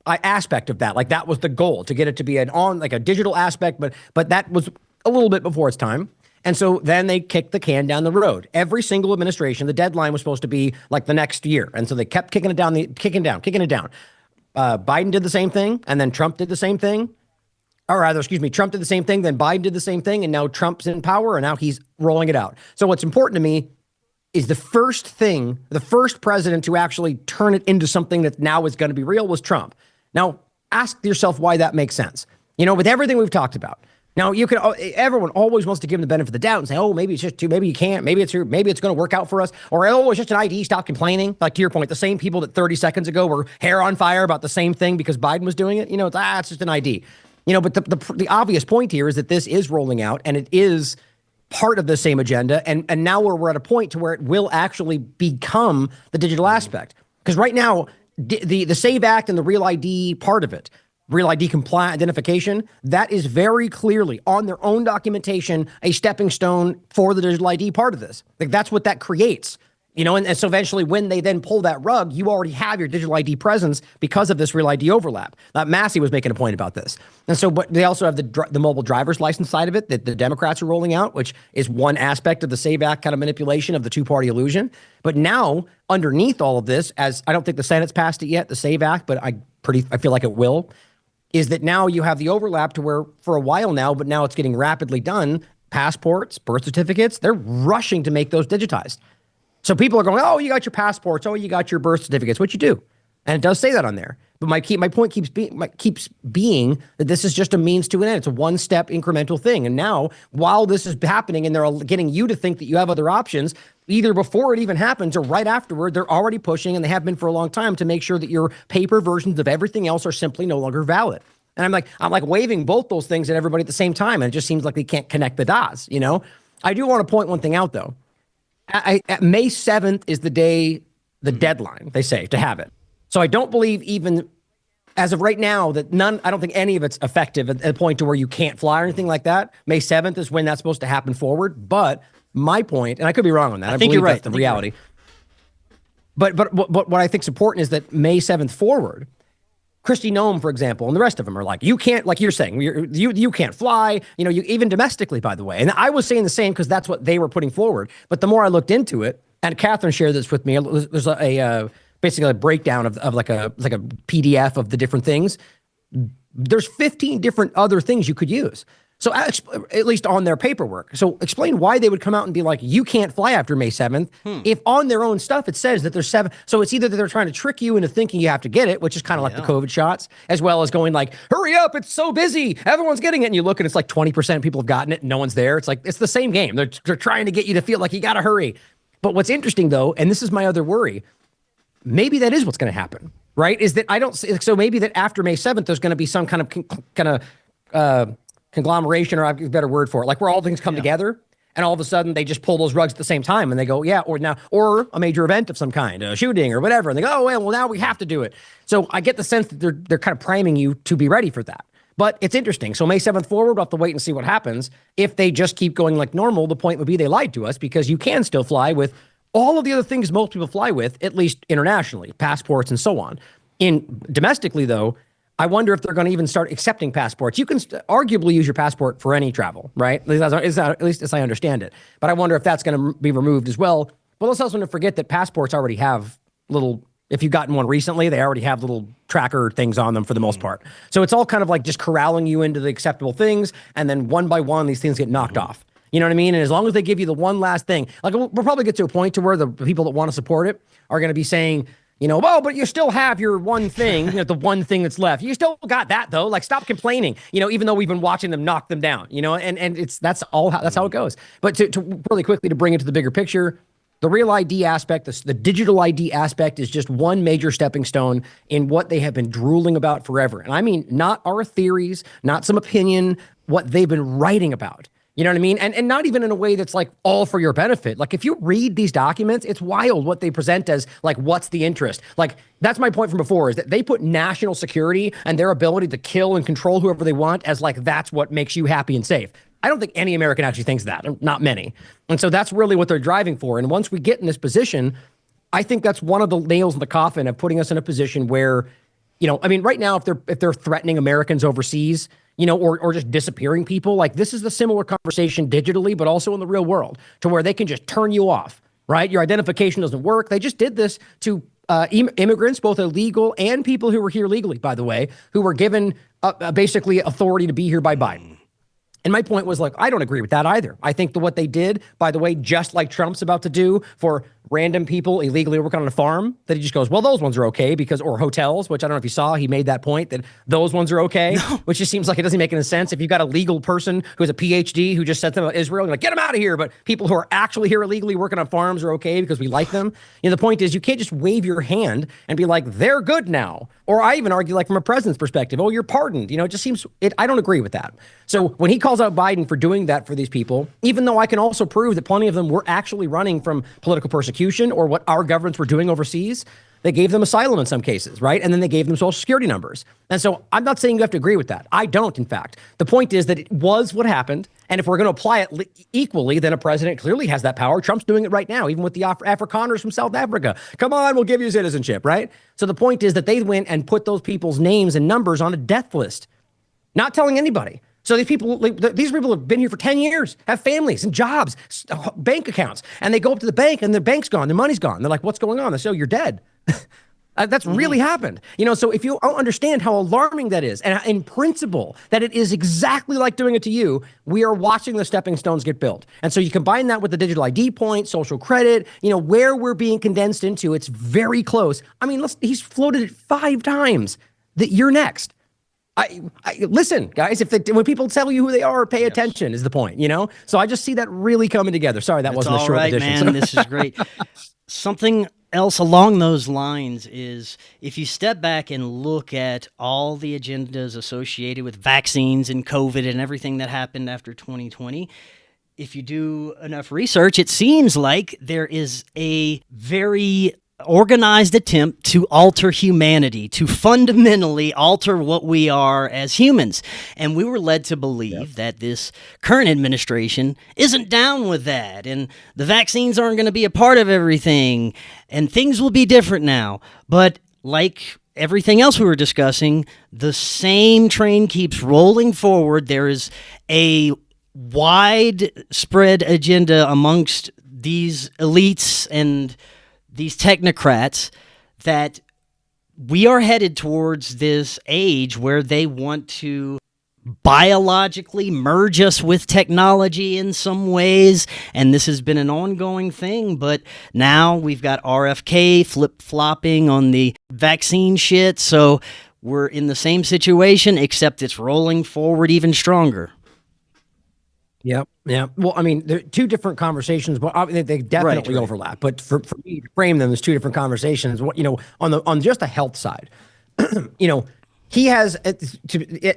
aspect of that. Like, that was the goal, to get it to be a digital aspect, but that was a little bit before its time. And so then they kicked the can down the road. Every single administration, the deadline was supposed to be like the next year. And so they kept kicking it down. Biden did the same thing, and then Trump did the same thing. Or rather, Trump did the same thing, then Biden did the same thing, and now Trump's in power, and now he's rolling it out. So what's important to me is the first president to actually turn it into something that now is going to be real was Trump. Now, ask yourself why that makes sense. With everything we've talked about. Now, everyone always wants to give him the benefit of the doubt and say, oh, maybe it's just maybe you can't, maybe it's going to work out for us. Or, oh, it's just an ID, stop complaining. Like, to your point, the same people that 30 seconds ago were hair on fire about the same thing because Biden was doing it, it's just an ID. But the obvious point here is that this is rolling out, and it is part of the same agenda. And now we're at a point to where it will actually become the digital aspect. Because right now, the SAVE Act and the Real ID part of it, Real ID compliant identification, that is very clearly on their own documentation a stepping stone for the digital ID part of this. Like, that's what that creates. And so eventually when they then pull that rug, you already have your digital ID presence because of this Real ID overlap. Massey was making a point about this. And so, but they also have the mobile driver's license side of it that the Democrats are rolling out, which is one aspect of the SAVE Act kind of manipulation of the two-party illusion. But now, underneath all of this, as I don't think the Senate's passed it yet, the SAVE Act, but I feel like it will, is that now you have the overlap to where for a while now, but now it's getting rapidly done, passports, birth certificates, they're rushing to make those digitized. So people are going, oh, you got your passports, oh, you got your birth certificates, what you do. And it does say that on there. But my point keeps being that this is just a means to an end. It's a one-step incremental thing. And now, while this is happening and they're getting you to think that you have other options, either before it even happens or right afterward, they're already pushing, and they have been for a long time, to make sure that your paper versions of everything else are simply no longer valid. And I'm like waving both those things at everybody at the same time, and it just seems like they can't connect the dots, I do want to point one thing out, though. May 7th is the day, the deadline, they say, to have it. So I don't believe even as of right now that I don't think any of it's effective at a point to where you can't fly or anything like that. May 7th is when that's supposed to happen forward. But my point, and I could be wrong on that. I think you're right. That's the reality. But what I think is important is that May 7th forward, Kristi Noem, for example, and the rest of them are like, you can't, like you're saying, you can't fly, you even domestically, by the way. And I was saying the same because that's what they were putting forward. But the more I looked into it, and Catherine shared this with me, there's basically a breakdown of like a PDF of the different things. There's 15 different other things you could use. So at least on their paperwork. So explain why they would come out and be like, you can't fly after May 7th. If on their own stuff, it says that there's 7. So it's either that they're trying to trick you into thinking you have to get it, which is kind of like the COVID shots, as well as going like, hurry up, it's so busy, everyone's getting it. And you look and it's like 20% of people have gotten it and no one's there. It's like, it's the same game. They're trying to get you to feel like you got to hurry. But what's interesting, though, and this is my other worry, maybe that is what's going to happen, right? Is that so maybe that after May 7th, there's going to be some kind of conglomeration, or I have a better word for it, like where all things come together, and all of a sudden they just pull those rugs at the same time, and they go, or a major event of some kind, a shooting or whatever, and they go, oh, well, now we have to do it. So I get the sense that they're kind of priming you to be ready for that. But it's interesting. So May 7th forward, we'll have to wait and see what happens. If they just keep going like normal, the point would be they lied to us, because you can still fly with all of the other things most people fly with, at least internationally, passports and so on. Domestically, though, I wonder if they're going to even start accepting passports. You can arguably use your passport for any travel, right? At least as I understand it. But I wonder if that's going to be removed as well. But let's also not forget that passports already have little If you've gotten one recently, they already have little tracker things on them for the most part. So it's all kind of like just corralling you into the acceptable things. And then one by one, these things get knocked off. You know what I mean? And as long as they give you the one last thing, like we'll probably get to a point to where the people that want to support it are going to be saying, you know, well, but you still have your one thing, you know, the one thing that's left. You still got that though. Like, stop complaining, you know, even though we've been watching them knock them down, you know, and that's how it goes. But to really quickly to bring it to the bigger picture, the real ID aspect, the digital ID aspect is just one major stepping stone in what they have been drooling about forever. And I mean, not our theories, not some opinion, what they've been writing about. You know what I mean? And not even in a way that's like all for your benefit. Like, if you read these documents, it's wild what they present as like, what's the interest? Like, that's my point from before, is that they put national security and their ability to kill and control whoever they want as like, that's what makes you happy and safe. I don't think any American actually thinks that, not many. And so that's really what they're driving for. And once we get in this position, I think that's one of the nails in the coffin of putting us in a position where, you know, I mean, right now, if they're threatening Americans overseas, you know, or just disappearing people, like, this is the similar conversation digitally, but also in the real world, to where they can just turn you off, right? Your identification doesn't work. They just did this to immigrants, both illegal and people who were here legally, by the way, who were given basically authority to be here by Biden. And my point was, like, I don't agree with that either. I think that what they did, by the way, just like Trump's about to do for random people illegally working on a farm, that he just goes, well, those ones are okay because, or hotels, which I don't know if you saw, he made that point that those ones are okay, which just seems like it doesn't make any sense. If you've got a legal person who has a PhD who just said something about Israel, you're like, get them out of here. But people who are actually here illegally working on farms are okay because we like them. You know, the point is, you can't just wave your hand and be like, they're good now. Or I even argue, like, from a president's perspective, oh, you're pardoned. You know, it just seems, I don't agree with that. So when he calls out Biden for doing that for these people, even though I can also prove that plenty of them were actually running from political persecution or what our governments were doing overseas, they gave them asylum in some cases, right? And then they gave them social security numbers. And so I'm not saying you have to agree with that. I don't, in fact. The point is that it was what happened. And if we're going to apply it equally, then a president clearly has that power. Trump's doing it right now, even with the Afrikaners from South Africa. Come on, we'll give you citizenship, right? So the point is that they went and put those people's names and numbers on a death list, not telling anybody. So these people have been here for 10 years, have families and jobs, bank accounts, and they go up to the bank and their bank's gone, their money's gone. They're like, what's going on? They say, oh, you're dead. That's really happened. You know, so if you don't understand how alarming that is, and in principle, that it is exactly like doing it to you, we are watching the stepping stones get built. And so you combine that with the digital ID point, social credit, you know, where we're being condensed into, it's very close. I mean, he's floated it 5 times that you're next. I listen, guys, when people tell you who they are, pay attention is the point, you know? So I just see that really coming together. Sorry, that wasn't a short edition. Man, so. This is great. Something else along those lines is, if you step back and look at all the agendas associated with vaccines and COVID and everything that happened after 2020, if you do enough research, it seems like there is a very organized attempt to alter humanity, to fundamentally alter what we are as humans. And we were led to believe that this current administration isn't down with that, and the vaccines aren't going to be a part of everything, and things will be different now. But like everything else we were discussing, the same train keeps rolling forward. There is a widespread agenda amongst these elites and these technocrats that we are headed towards this age where they want to biologically merge us with technology in some ways. And this has been an ongoing thing, but now we've got RFK flip-flopping on the vaccine shit. So we're in the same situation, except it's rolling forward even stronger. Yep. Yeah. Well, I mean, they're 2 different conversations, but they definitely overlap. But for me to frame them as 2 different conversations, you know, on just the health side, you know, he has.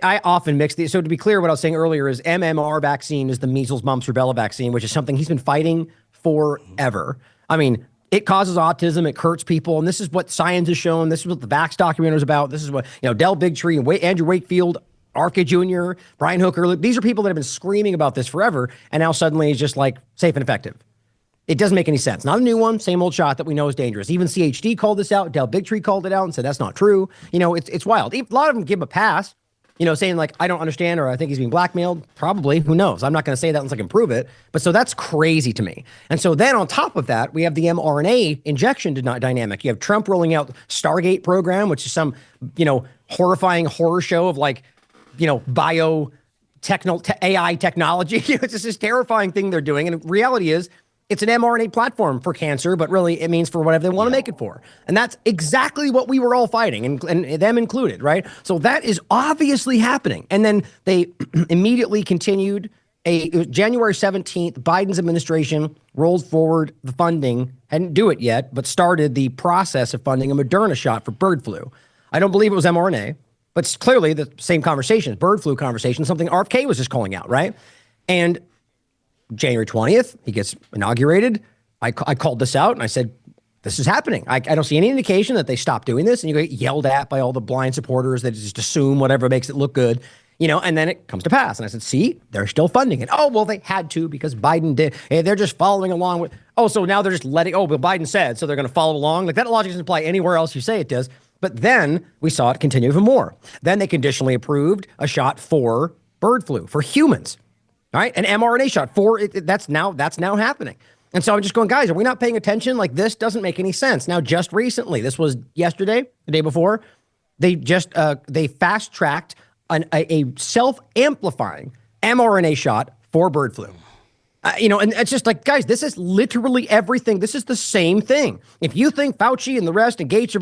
I often mix these. So to be clear, what I was saying earlier is MMR vaccine is the measles, mumps, rubella vaccine, which is something he's been fighting forever. I mean, it causes autism. It hurts people, and this is what science has shown. This is what the Vax documentary is about. This is what, you know, Del Bigtree and Andrew Wakefield, Arca Jr., Brian Hooker, these are people that have been screaming about this forever, and now suddenly it's just like safe and effective. It doesn't make any sense. Not a new one, same old shot that we know is dangerous. Even CHD called this out. Del Bigtree called it out and said that's not true. You know, it's wild. A lot of them give a pass. saying like, I don't understand, or I think he's being blackmailed. Probably. Who knows? I'm not going to say that unless I can prove it. But so that's crazy to me. And so then on top of that, we have the mRNA injection dynamic. You have Trump rolling out Stargate program, which is some, horrifying horror show of like, AI technology. It's just this terrifying thing they're doing. And the reality is, it's an mRNA platform for cancer, but really it means for whatever they want to make it for. And that's exactly what we were all fighting, and them included, right? So that is obviously happening. And then they immediately continued. It was January 17th, Biden's administration rolled forward the funding, hadn't do it yet, but started the process of funding a Moderna shot for bird flu. I don't believe it was mRNA, but it's clearly the same conversation, bird flu conversation, something RFK was just calling out, right? And January 20th, he gets inaugurated. I called this out and I said, this is happening. I don't see any indication that they stopped doing this. And you get yelled at by all the blind supporters that just assume whatever makes it look good, and then it comes to pass. And I said, see, they're still funding it. Oh, well, they had to because Biden did. Hey, they're just following along with, so now they're just well, Biden said, so they're going to follow along. Like that logic doesn't apply anywhere else you say it does. But then we saw it continue even more. Then they conditionally approved a shot for bird flu for humans. All right, an mRNA shot for it. That's now happening. And so I'm just going, guys, are we not paying attention? Like this doesn't make any sense. Now, just recently, this was yesterday, the day before, they just they fast tracked a self-amplifying mRNA shot for bird flu. And it's just like, guys, this is literally everything. This is the same thing. If you think Fauci and the rest and Gates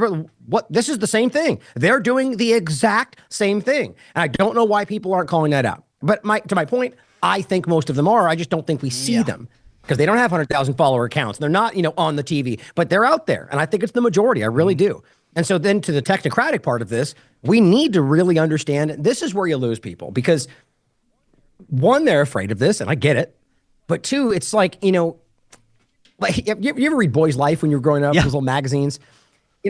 this is the same thing. They're doing the exact same thing. And I don't know why people aren't calling that out. But to my point, I think most of them are. I just don't think we see them because they don't have 100,000 follower accounts. They're not, on the TV, but they're out there. And I think it's the majority. I really do. And so then to the technocratic part of this, we need to really understand this is where you lose people because one, they're afraid of this, and I get it. But two, it's like, like you ever read Boy's Life when you were growing up, those little magazines?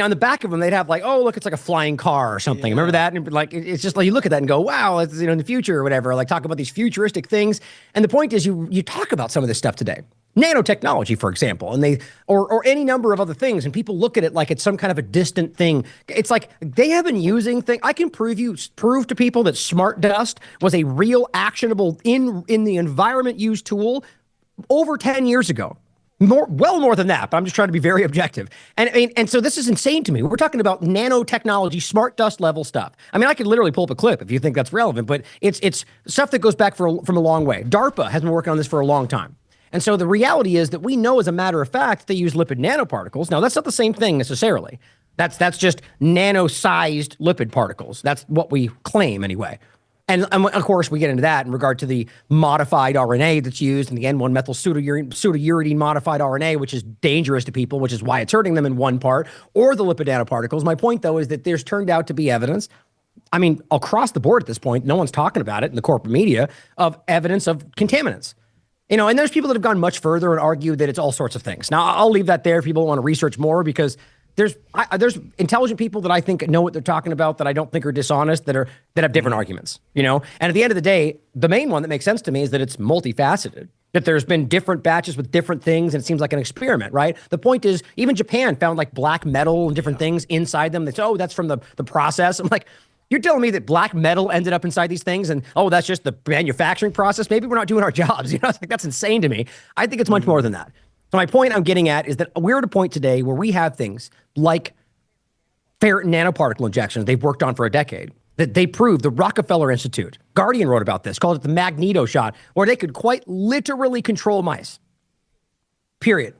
On the back of them, they'd have like, oh, look, it's like a flying car or something. Remember that? And like, it's just like you look at that and go, wow, it's, in the future or whatever, like talk about these futuristic things. And the point is you talk about some of this stuff today. Nanotechnology, for example, and or any number of other things. And people look at it like it's some kind of a distant thing. It's like they have been using things. I can prove to people that smart dust was a real actionable in the environment used tool over 10 years ago. Well more than that, but I'm just trying to be very objective. And so this is insane to me. We're talking about nanotechnology, smart dust level stuff. I could literally pull up a clip if you think that's relevant, but it's stuff that goes back from a long way. DARPA has been working on this for a long time. And so the reality is that we know, as a matter of fact, they use lipid nanoparticles. Now, that's not the same thing necessarily. That's just nano-sized lipid particles. That's what we claim anyway. And of course, we get into that in regard to the modified RNA that's used in the N1-methyl pseudouridine modified RNA, which is dangerous to people, which is why it's hurting them in one part, or the lipid nanoparticles. My point, though, is that there's turned out to be evidence, across the board at this point, no one's talking about it in the corporate media, of evidence of contaminants. And there's people that have gone much further and argued that it's all sorts of things. Now, I'll leave that there if people want to research more, because there's intelligent people that I think know what they're talking about that I don't think are dishonest, that have different arguments, And at the end of the day, the main one that makes sense to me is that it's multifaceted, that there's been different batches with different things, and it seems like an experiment, right? The point is, even Japan found like black metal and different things inside them. That's from the process. I'm like, you're telling me that black metal ended up inside these things and, that's just the manufacturing process? Maybe we're not doing our jobs. It's like, that's insane to me. I think it's much more than that. So my point I'm getting at is that we're at a point today where we have things like ferritin nanoparticle injections they've worked on for a decade, that they proved. The Rockefeller Institute, Guardian wrote about this, called it the Magneto shot, where they could quite literally control mice. Period.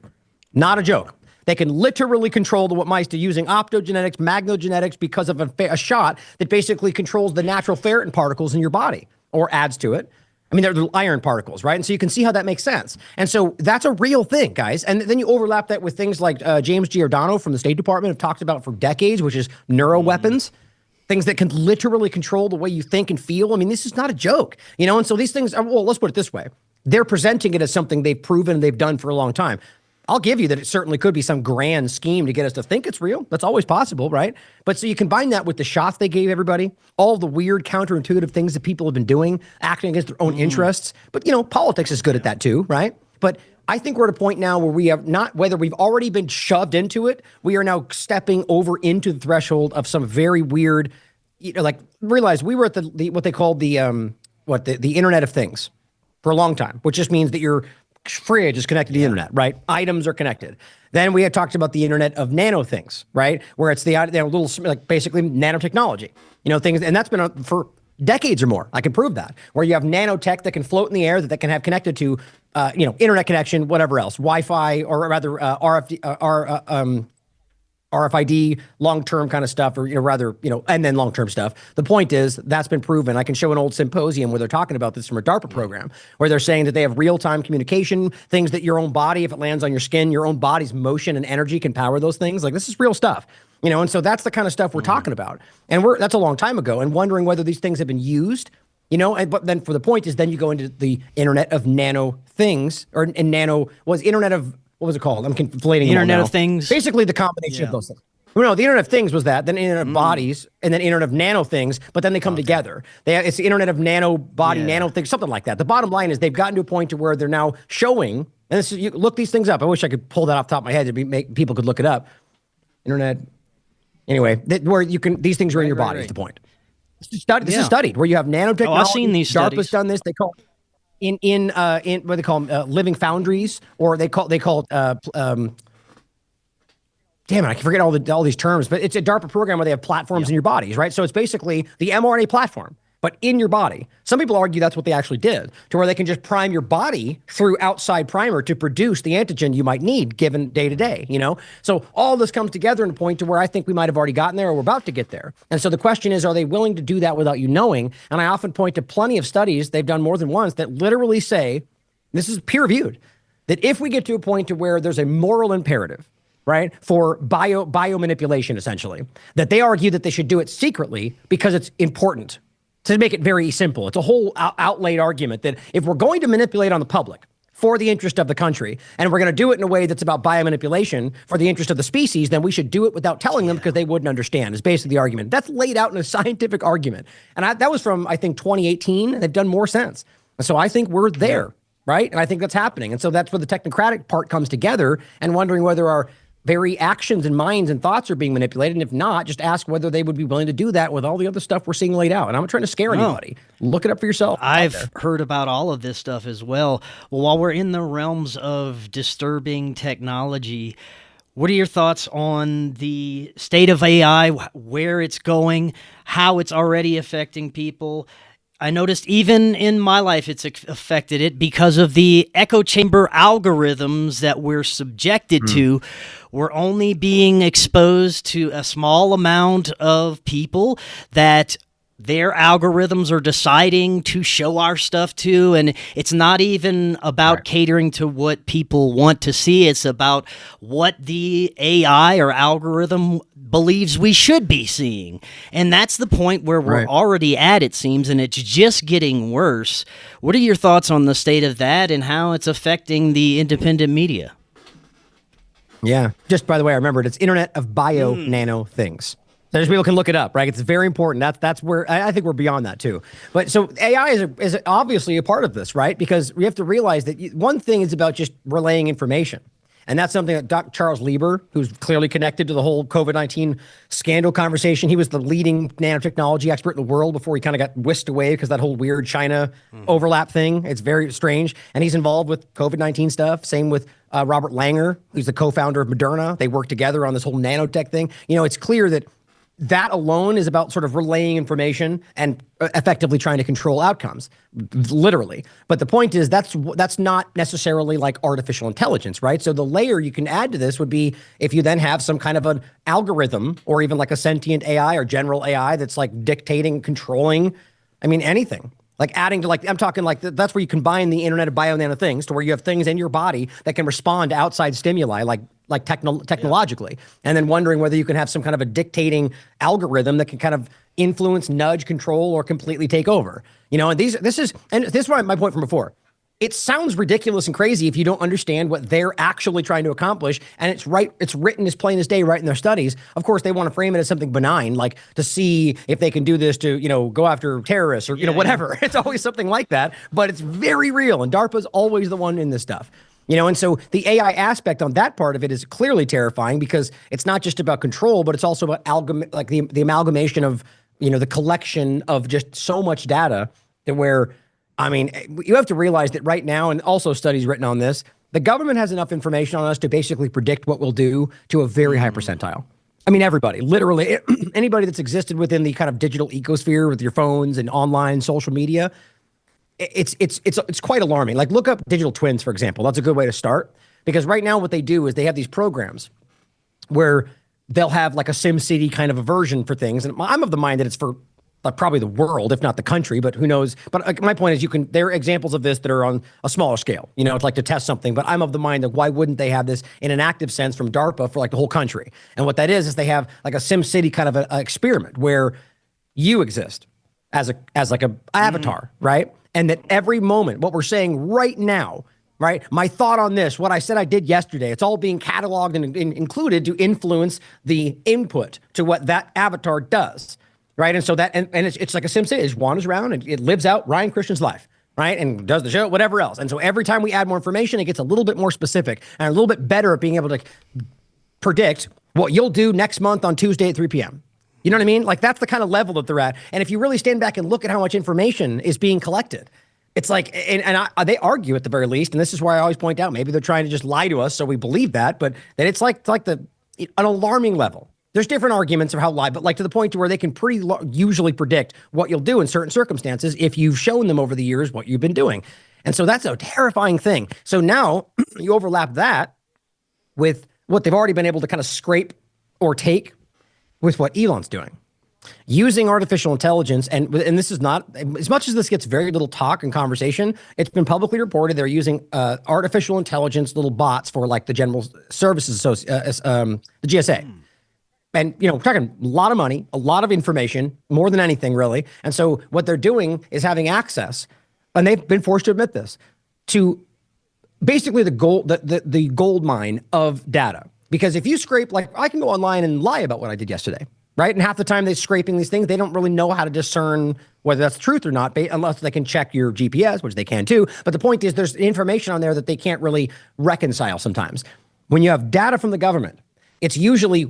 Not a joke. They can literally control what mice do using optogenetics, magnogenetics, because of a shot that basically controls the natural ferritin particles in your body or adds to it. They're iron particles, right? And so you can see how that makes sense. And so that's a real thing, guys. And then you overlap that with things like James Giordano from the State Department have talked about for decades, which is neuroweapons, things that can literally control the way you think and feel. This is not a joke, And so these things, let's put it this way. They're presenting it as something they've proven they've done for a long time. I'll give you that it certainly could be some grand scheme to get us to think it's real. That's always possible, right? But so you combine that with the shots they gave everybody, all the weird counterintuitive things that people have been doing, acting against their own interests. But, politics is good at that too, right? But I think we're at a point now where we have not, whether we've already been shoved into it, we are now stepping over into the threshold of some very weird, like realize we were at the what they called the Internet of Things for a long time, which just means that your fridge is connected to the internet, right? Items are connected. Then we had talked about the Internet of Nano Things, right? Where it's the little, like basically nanotechnology, things, and that's been for decades or more. I can prove that. Where you have nanotech that can float in the air that can have connected to, internet connection, whatever else, Wi-Fi, or rather RFID, long-term kind of stuff, or and then long-term stuff. The point is that's been proven. I can show an old symposium where they're talking about this from a DARPA program, where they're saying that they have real-time communication, things that your own body, if it lands on your skin, your own body's motion and energy can power those things. Like, this is real stuff, and so that's the kind of stuff we're talking about. And that's a long time ago, and wondering whether these things have been used, but then for the point is then you go into the Internet of Nano Things, Internet of, what was it called? I'm conflating Internet of Things. Basically, the combination of those things. Well, no, the Internet of Things was that, then Internet of Bodies, and then Internet of Nano Things, but then they come together. It's the Internet of Nano Body, Nano Things, something like that. The bottom line is they've gotten to a point to where they're now showing, and this is, you look these things up. I wish I could pull that off the top of my head people could look it up. Internet, anyway, where you can, these things are in your body is the point. This is studied, where you have nanotechnology. I've seen these studies. DARPA's done this. They call in what they call them, living foundries, or they call it, damn it, I can forget all these terms, but it's a DARPA program where they have platforms in your bodies, right? So it's basically the mRNA platform, but in your body. Some people argue that's what they actually did, to where they can just prime your body through outside primer to produce the antigen you might need given day to day, So all this comes together in a point to where I think we might have already gotten there, or we're about to get there. And so the question is, are they willing to do that without you knowing? And I often point to plenty of studies they've done more than once that literally say, this is peer reviewed, that if we get to a point to where there's a moral imperative, right, for bio manipulation, essentially, that they argue that they should do it secretly because it's important. To make it very simple, it's a whole outlaid argument that if we're going to manipulate on the public for the interest of the country, and we're going to do it in a way that's about biomanipulation for the interest of the species, then we should do it without telling them because they wouldn't understand, is basically the argument. That's laid out in a scientific argument. And that was from, I think, 2018, and they've done more since. And so I think we're there, right? And I think that's happening. And so that's where the technocratic part comes together, and wondering whether our very actions and minds and thoughts are being manipulated. And if not, just ask whether they would be willing to do that with all the other stuff we're seeing laid out. And I'm not trying to scare anybody. Look it up for yourself. I've heard about all of this stuff as well. Well, while we're in the realms of disturbing technology, what are your thoughts on the state of AI, where it's going, how it's already affecting people? I noticed even in my life it's affected it because of the echo chamber algorithms that we're subjected to. We're only being exposed to a small amount of people that their algorithms are deciding to show our stuff to, and it's not even about catering to what people want to see. It's about what the AI or algorithm believes we should be seeing. And that's the point where we're already at, it seems, and it's just getting worse. What are your thoughts on the state of that and how it's affecting the independent media? Yeah. Just by the way, I remembered, it's Internet of Bio Nano Things. There's people can look it up, right? It's very important. That's where I think we're beyond that too. But so AI is obviously a part of this, right? Because we have to realize that one thing is about just relaying information. And that's something that Dr. Charles Lieber, who's clearly connected to the whole COVID-19 scandal conversation, he was the leading nanotechnology expert in the world before he kind of got whisked away because that whole weird China overlap thing. It's very strange. And he's involved with COVID-19 stuff. Same with Robert Langer, who's the co-founder of Moderna. They work together on this whole nanotech thing. It's clear that that alone is about sort of relaying information and effectively trying to control outcomes, literally. But the point is that's not necessarily like artificial intelligence, right? So the layer you can add to this would be if you then have some kind of an algorithm or even like a sentient AI or general AI that's like dictating, controlling, anything. Like adding to I'm talking like that's where you combine the Internet of Bio Nano Things to where you have things in your body that can respond to outside stimuli technologically, and then wondering whether you can have some kind of a dictating algorithm that can kind of influence, nudge, control, or completely take over. And this is my point from before. It sounds ridiculous and crazy if you don't understand what they're actually trying to accomplish. And it's written as plain as day right in their studies. Of course, they want to frame it as something benign, like to see if they can do this to, go after terrorists or, whatever. It's always something like that, but it's very real. And DARPA's always the one in this stuff. And so the AI aspect on that part of it is clearly terrifying because it's not just about control, but it's also about the amalgamation of the collection of just so much data to where, I mean, you have to realize that right now, and also studies written on this, the government has enough information on us to basically predict what we'll do to a very high percentile. I mean, everybody, literally anybody that's existed within the kind of digital ecosphere with your phones and online social media, it's quite alarming. Like, look up digital twins, for example. That's a good way to start, because right now what they do is they have these programs where they'll have like a SimCity kind of a version for things. And I'm of the mind that it's for probably the world, if not the country, but who knows? But my point is, there are examples of this that are on a smaller scale. It's like to test something. But I'm of the mind that why wouldn't they have this in an active sense from DARPA for like the whole country? And what that is they have like a SimCity kind of a experiment where you exist as like a avatar, right? And that every moment, what we're saying right now, right? My thought on this, what I said I did yesterday, it's all being cataloged and included to influence the input to what that avatar does. Right. And so that, and it's like a SimCity. It wanders around and it lives out Ryan Christian's life, right? And does the show, whatever else. And so every time we add more information, it gets a little bit more specific and a little bit better at being able to predict what you'll do next month on Tuesday at 3 p.m. You know what I mean? Like, that's the kind of level that they're at. And if you really stand back and look at how much information is being collected, it's like, they argue at the very least, and this is why I always point out, maybe they're trying to just lie to us so we believe that, but that it's like an alarming level. There's different arguments of how lie, but like to the point to where they can usually predict what you'll do in certain circumstances if you've shown them over the years what you've been doing. And so that's a terrifying thing. So now you overlap that with what they've already been able to kind of scrape or take with what Elon's doing. Using artificial intelligence, and this is not, as much as this gets very little talk and conversation, it's been publicly reported they're using artificial intelligence little bots for like the General Services the GSA. And, we're talking a lot of money, a lot of information, more than anything, really. And so what they're doing is having access, and they've been forced to admit this, to basically the gold mine of data. Because if you scrape, like, I can go online and lie about what I did yesterday, right? And half the time they're scraping these things, they don't really know how to discern whether that's the truth or not, unless they can check your GPS, which they can too. But the point is, there's information on there that they can't really reconcile sometimes. When you have data from the government, it's usually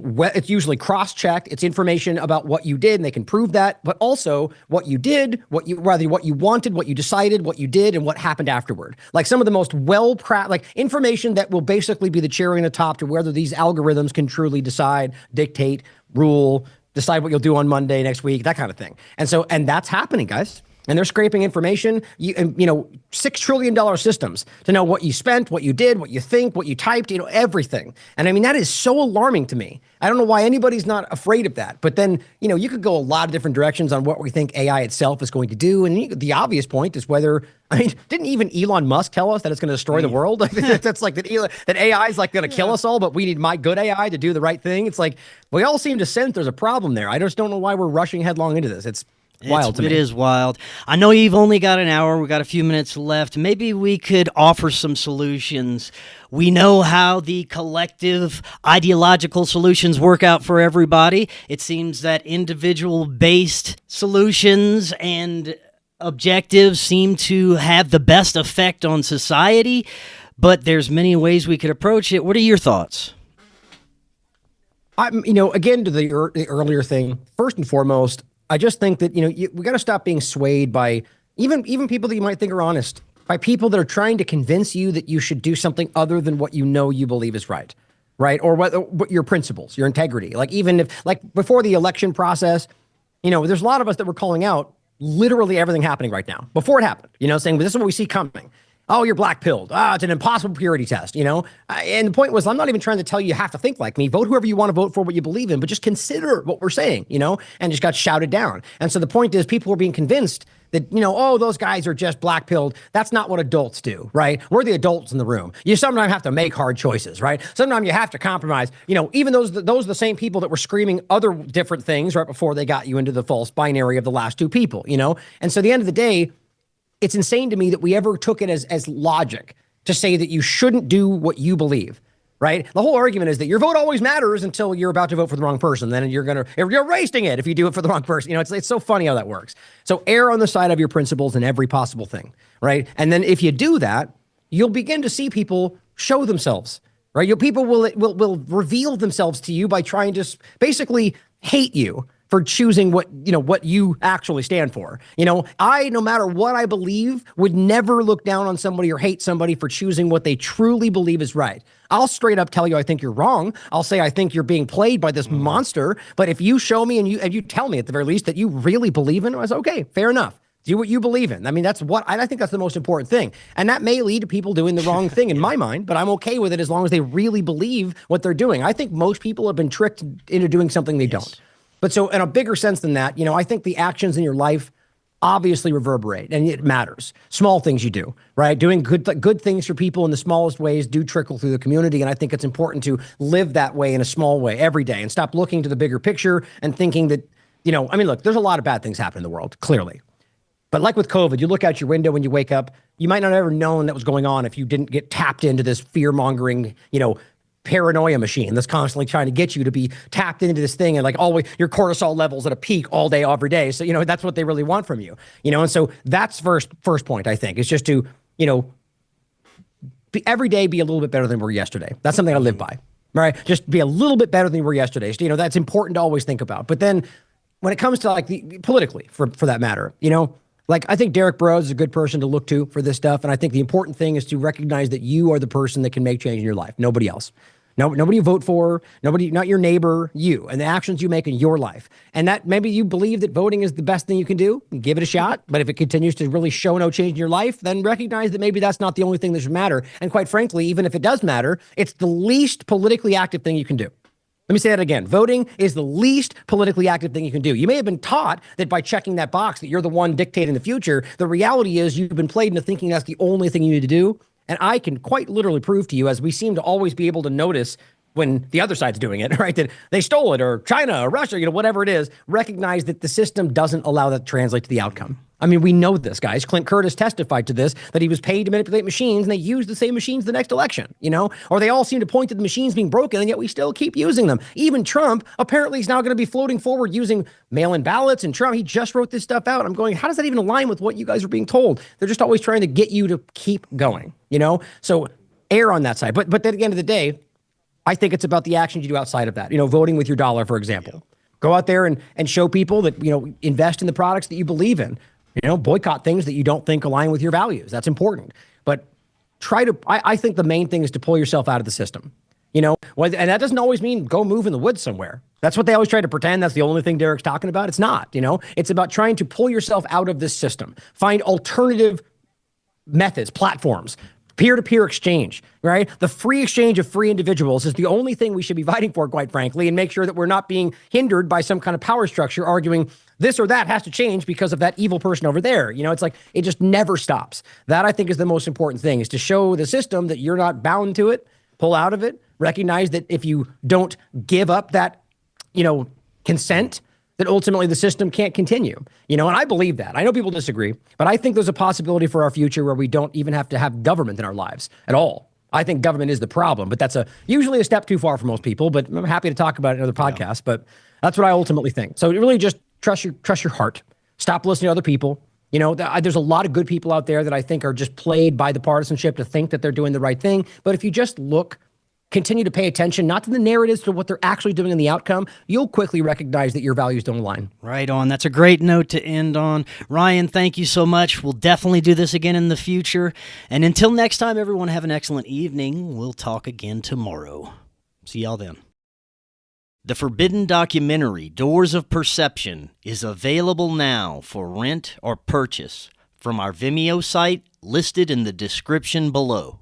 cross-checked. It's information about what you did, and they can prove that, but also what you did, what you wanted, what you decided, what you did, and what happened afterward. Like some of the most like information that will basically be the cherry on the top to whether these algorithms can truly dictate, rule, decide what you'll do on Monday next week, that kind of thing. And that's happening, guys. And they're scraping information, $6 trillion systems to know what you spent, what you did, what you think, what you typed, everything. And I mean, that is so alarming to me. I don't know why anybody's not afraid of that. But then, you could go a lot of different directions on what we think AI itself is going to do. And the obvious point is didn't even Elon Musk tell us that it's going to destroy the world? That's like that AI is like going to kill us all, but we need my good AI to do the right thing. It's like, we all seem to sense there's a problem there. I just don't know why we're rushing headlong into this. It's wild to me. It is wild. I know you've only got an hour. We've got a few minutes left. Maybe we could offer some solutions. We know how the collective ideological solutions work out for everybody. It seems that individual-based solutions and objectives seem to have the best effect on society, but there's many ways we could approach it. What are your thoughts? Again, to the earlier thing, first and foremost, I just think that, we got to stop being swayed by even people that you might think are honest, by people that are trying to convince you that you should do something other than what you believe is right? Or what your principles, your integrity. Like, even if, like, before the election process, there's a lot of us that were calling out literally everything happening right now before it happened, saying, this is what we see coming. Oh, you're black-pilled. It's an impossible purity test, And the point was, I'm not even trying to tell you have to think like me. Vote whoever you want to vote for, what you believe in, but just consider what we're saying, and just got shouted down. And so the point is, people were being convinced that, those guys are just black-pilled. That's not what adults do, right? We're the adults in the room. You sometimes have to make hard choices, right? Sometimes you have to compromise. Even those are the same people that were screaming other different things right before they got you into the false binary of the last two people, And so at the end of the day, it's insane to me that we ever took it as logic to say that you shouldn't do what you believe, right? The whole argument is that your vote always matters until you're about to vote for the wrong person. Then you're wasting it if you do it for the wrong person. It's so funny how that works. So err on the side of your principles in every possible thing, right? And then if you do that, you'll begin to see people show themselves, right? People will reveal themselves to you by trying to basically hate you for choosing what you actually stand for. I, no matter what I believe, would never look down on somebody or hate somebody for choosing what they truly believe is right. I'll straight up tell you I think you're wrong. I'll say I think you're being played by this monster. But if you show me and you tell me at the very least that you really believe in it, I say, okay, fair enough. Do what you believe in. I mean, I think that's the most important thing. And that may lead to people doing the wrong thing in my mind, but I'm okay with it as long as they really believe what they're doing. I think most people have been tricked into doing something they don't. But so in a bigger sense than that, I think the actions in your life obviously reverberate, and it matters. Small things you do, right? Doing good things for people in the smallest ways do trickle through the community, and I think it's important to live that way in a small way every day and stop looking to the bigger picture and thinking that, look, there's a lot of bad things happening in the world, clearly. But like with COVID, you look out your window when you wake up, you might not have ever known that was going on if you didn't get tapped into this fear-mongering, paranoia machine that's constantly trying to get you to be tapped into this thing and like always your cortisol levels at a peak all day, every day. So, that's what they really want from you, and so that's first point, I think, is just to, every day be a little bit better than we were yesterday. That's something I live by, right? Just be a little bit better than you were yesterday. So, that's important to always think about. But then when it comes to like politically, for that matter, like, I think Derek Burrows is a good person to look to for this stuff. And I think the important thing is to recognize that you are the person that can make change in your life. Nobody else. Nobody you vote for, not your neighbor, you, and the actions you make in your life. And that maybe you believe that voting is the best thing you can do, give it a shot. But if it continues to really show no change in your life, then recognize that maybe that's not the only thing that should matter. And quite frankly, even if it does matter, it's the least politically active thing you can do. Let me say that again. Voting is the least politically active thing you can do. You may have been taught that by checking that box that you're the one dictating the future. The reality is you've been played into thinking that's the only thing you need to do. And I can quite literally prove to you, as we seem to always be able to notice when the other side's doing it, right, that they stole it, or China or Russia, whatever it is, recognize that the system doesn't allow that to translate to the outcome. I mean, we know this, guys. Clint Curtis testified to this, that he was paid to manipulate machines, and they used the same machines the next election, or they all seem to point to the machines being broken, and yet we still keep using them. Even Trump apparently is now going to be floating forward using mail-in ballots, and Trump, he just wrote this stuff out. I'm going, how does that even align with what you guys are being told? They're just always trying to get you to keep going, So err on that side. But at the end of the day, I think it's about the actions you do outside of that. Voting with your dollar, for example. Go out there and show people that, invest in the products that you believe in. Boycott things that you don't think align with your values. That's important. But I think the main thing is to pull yourself out of the system. And that doesn't always mean go move in the woods somewhere. That's what they always try to pretend that's the only thing Derek's talking about. It's not, It's about trying to pull yourself out of this system. Find alternative methods, platforms, peer-to-peer exchange, right? The free exchange of free individuals is the only thing we should be fighting for, quite frankly, and make sure that we're not being hindered by some kind of power structure arguing this or that has to change because of that evil person over there. It's like it just never stops. That, I think, is the most important thing, is to show the system that you're not bound to it, pull out of it, recognize that if you don't give up that, consent, that ultimately the system can't continue, and I believe that. I know people disagree, but I think there's a possibility for our future where we don't even have to have government in our lives at all. I think government is the problem, but that's usually a step too far for most people, but I'm happy to talk about it in other podcasts, but that's what I ultimately think. So really just trust your heart. Stop listening to other people. There's a lot of good people out there that I think are just played by the partisanship to think that they're doing the right thing. But if you just continue to pay attention, not to the narratives, to what they're actually doing in the outcome, you'll quickly recognize that your values don't align. Right on. That's a great note to end on. Ryan, thank you so much. We'll definitely do this again in the future. And until next time, everyone, have an excellent evening. We'll talk again tomorrow. See y'all then. The Forbidden documentary, Doors of Perception, is available now for rent or purchase from our Vimeo site listed in the description below.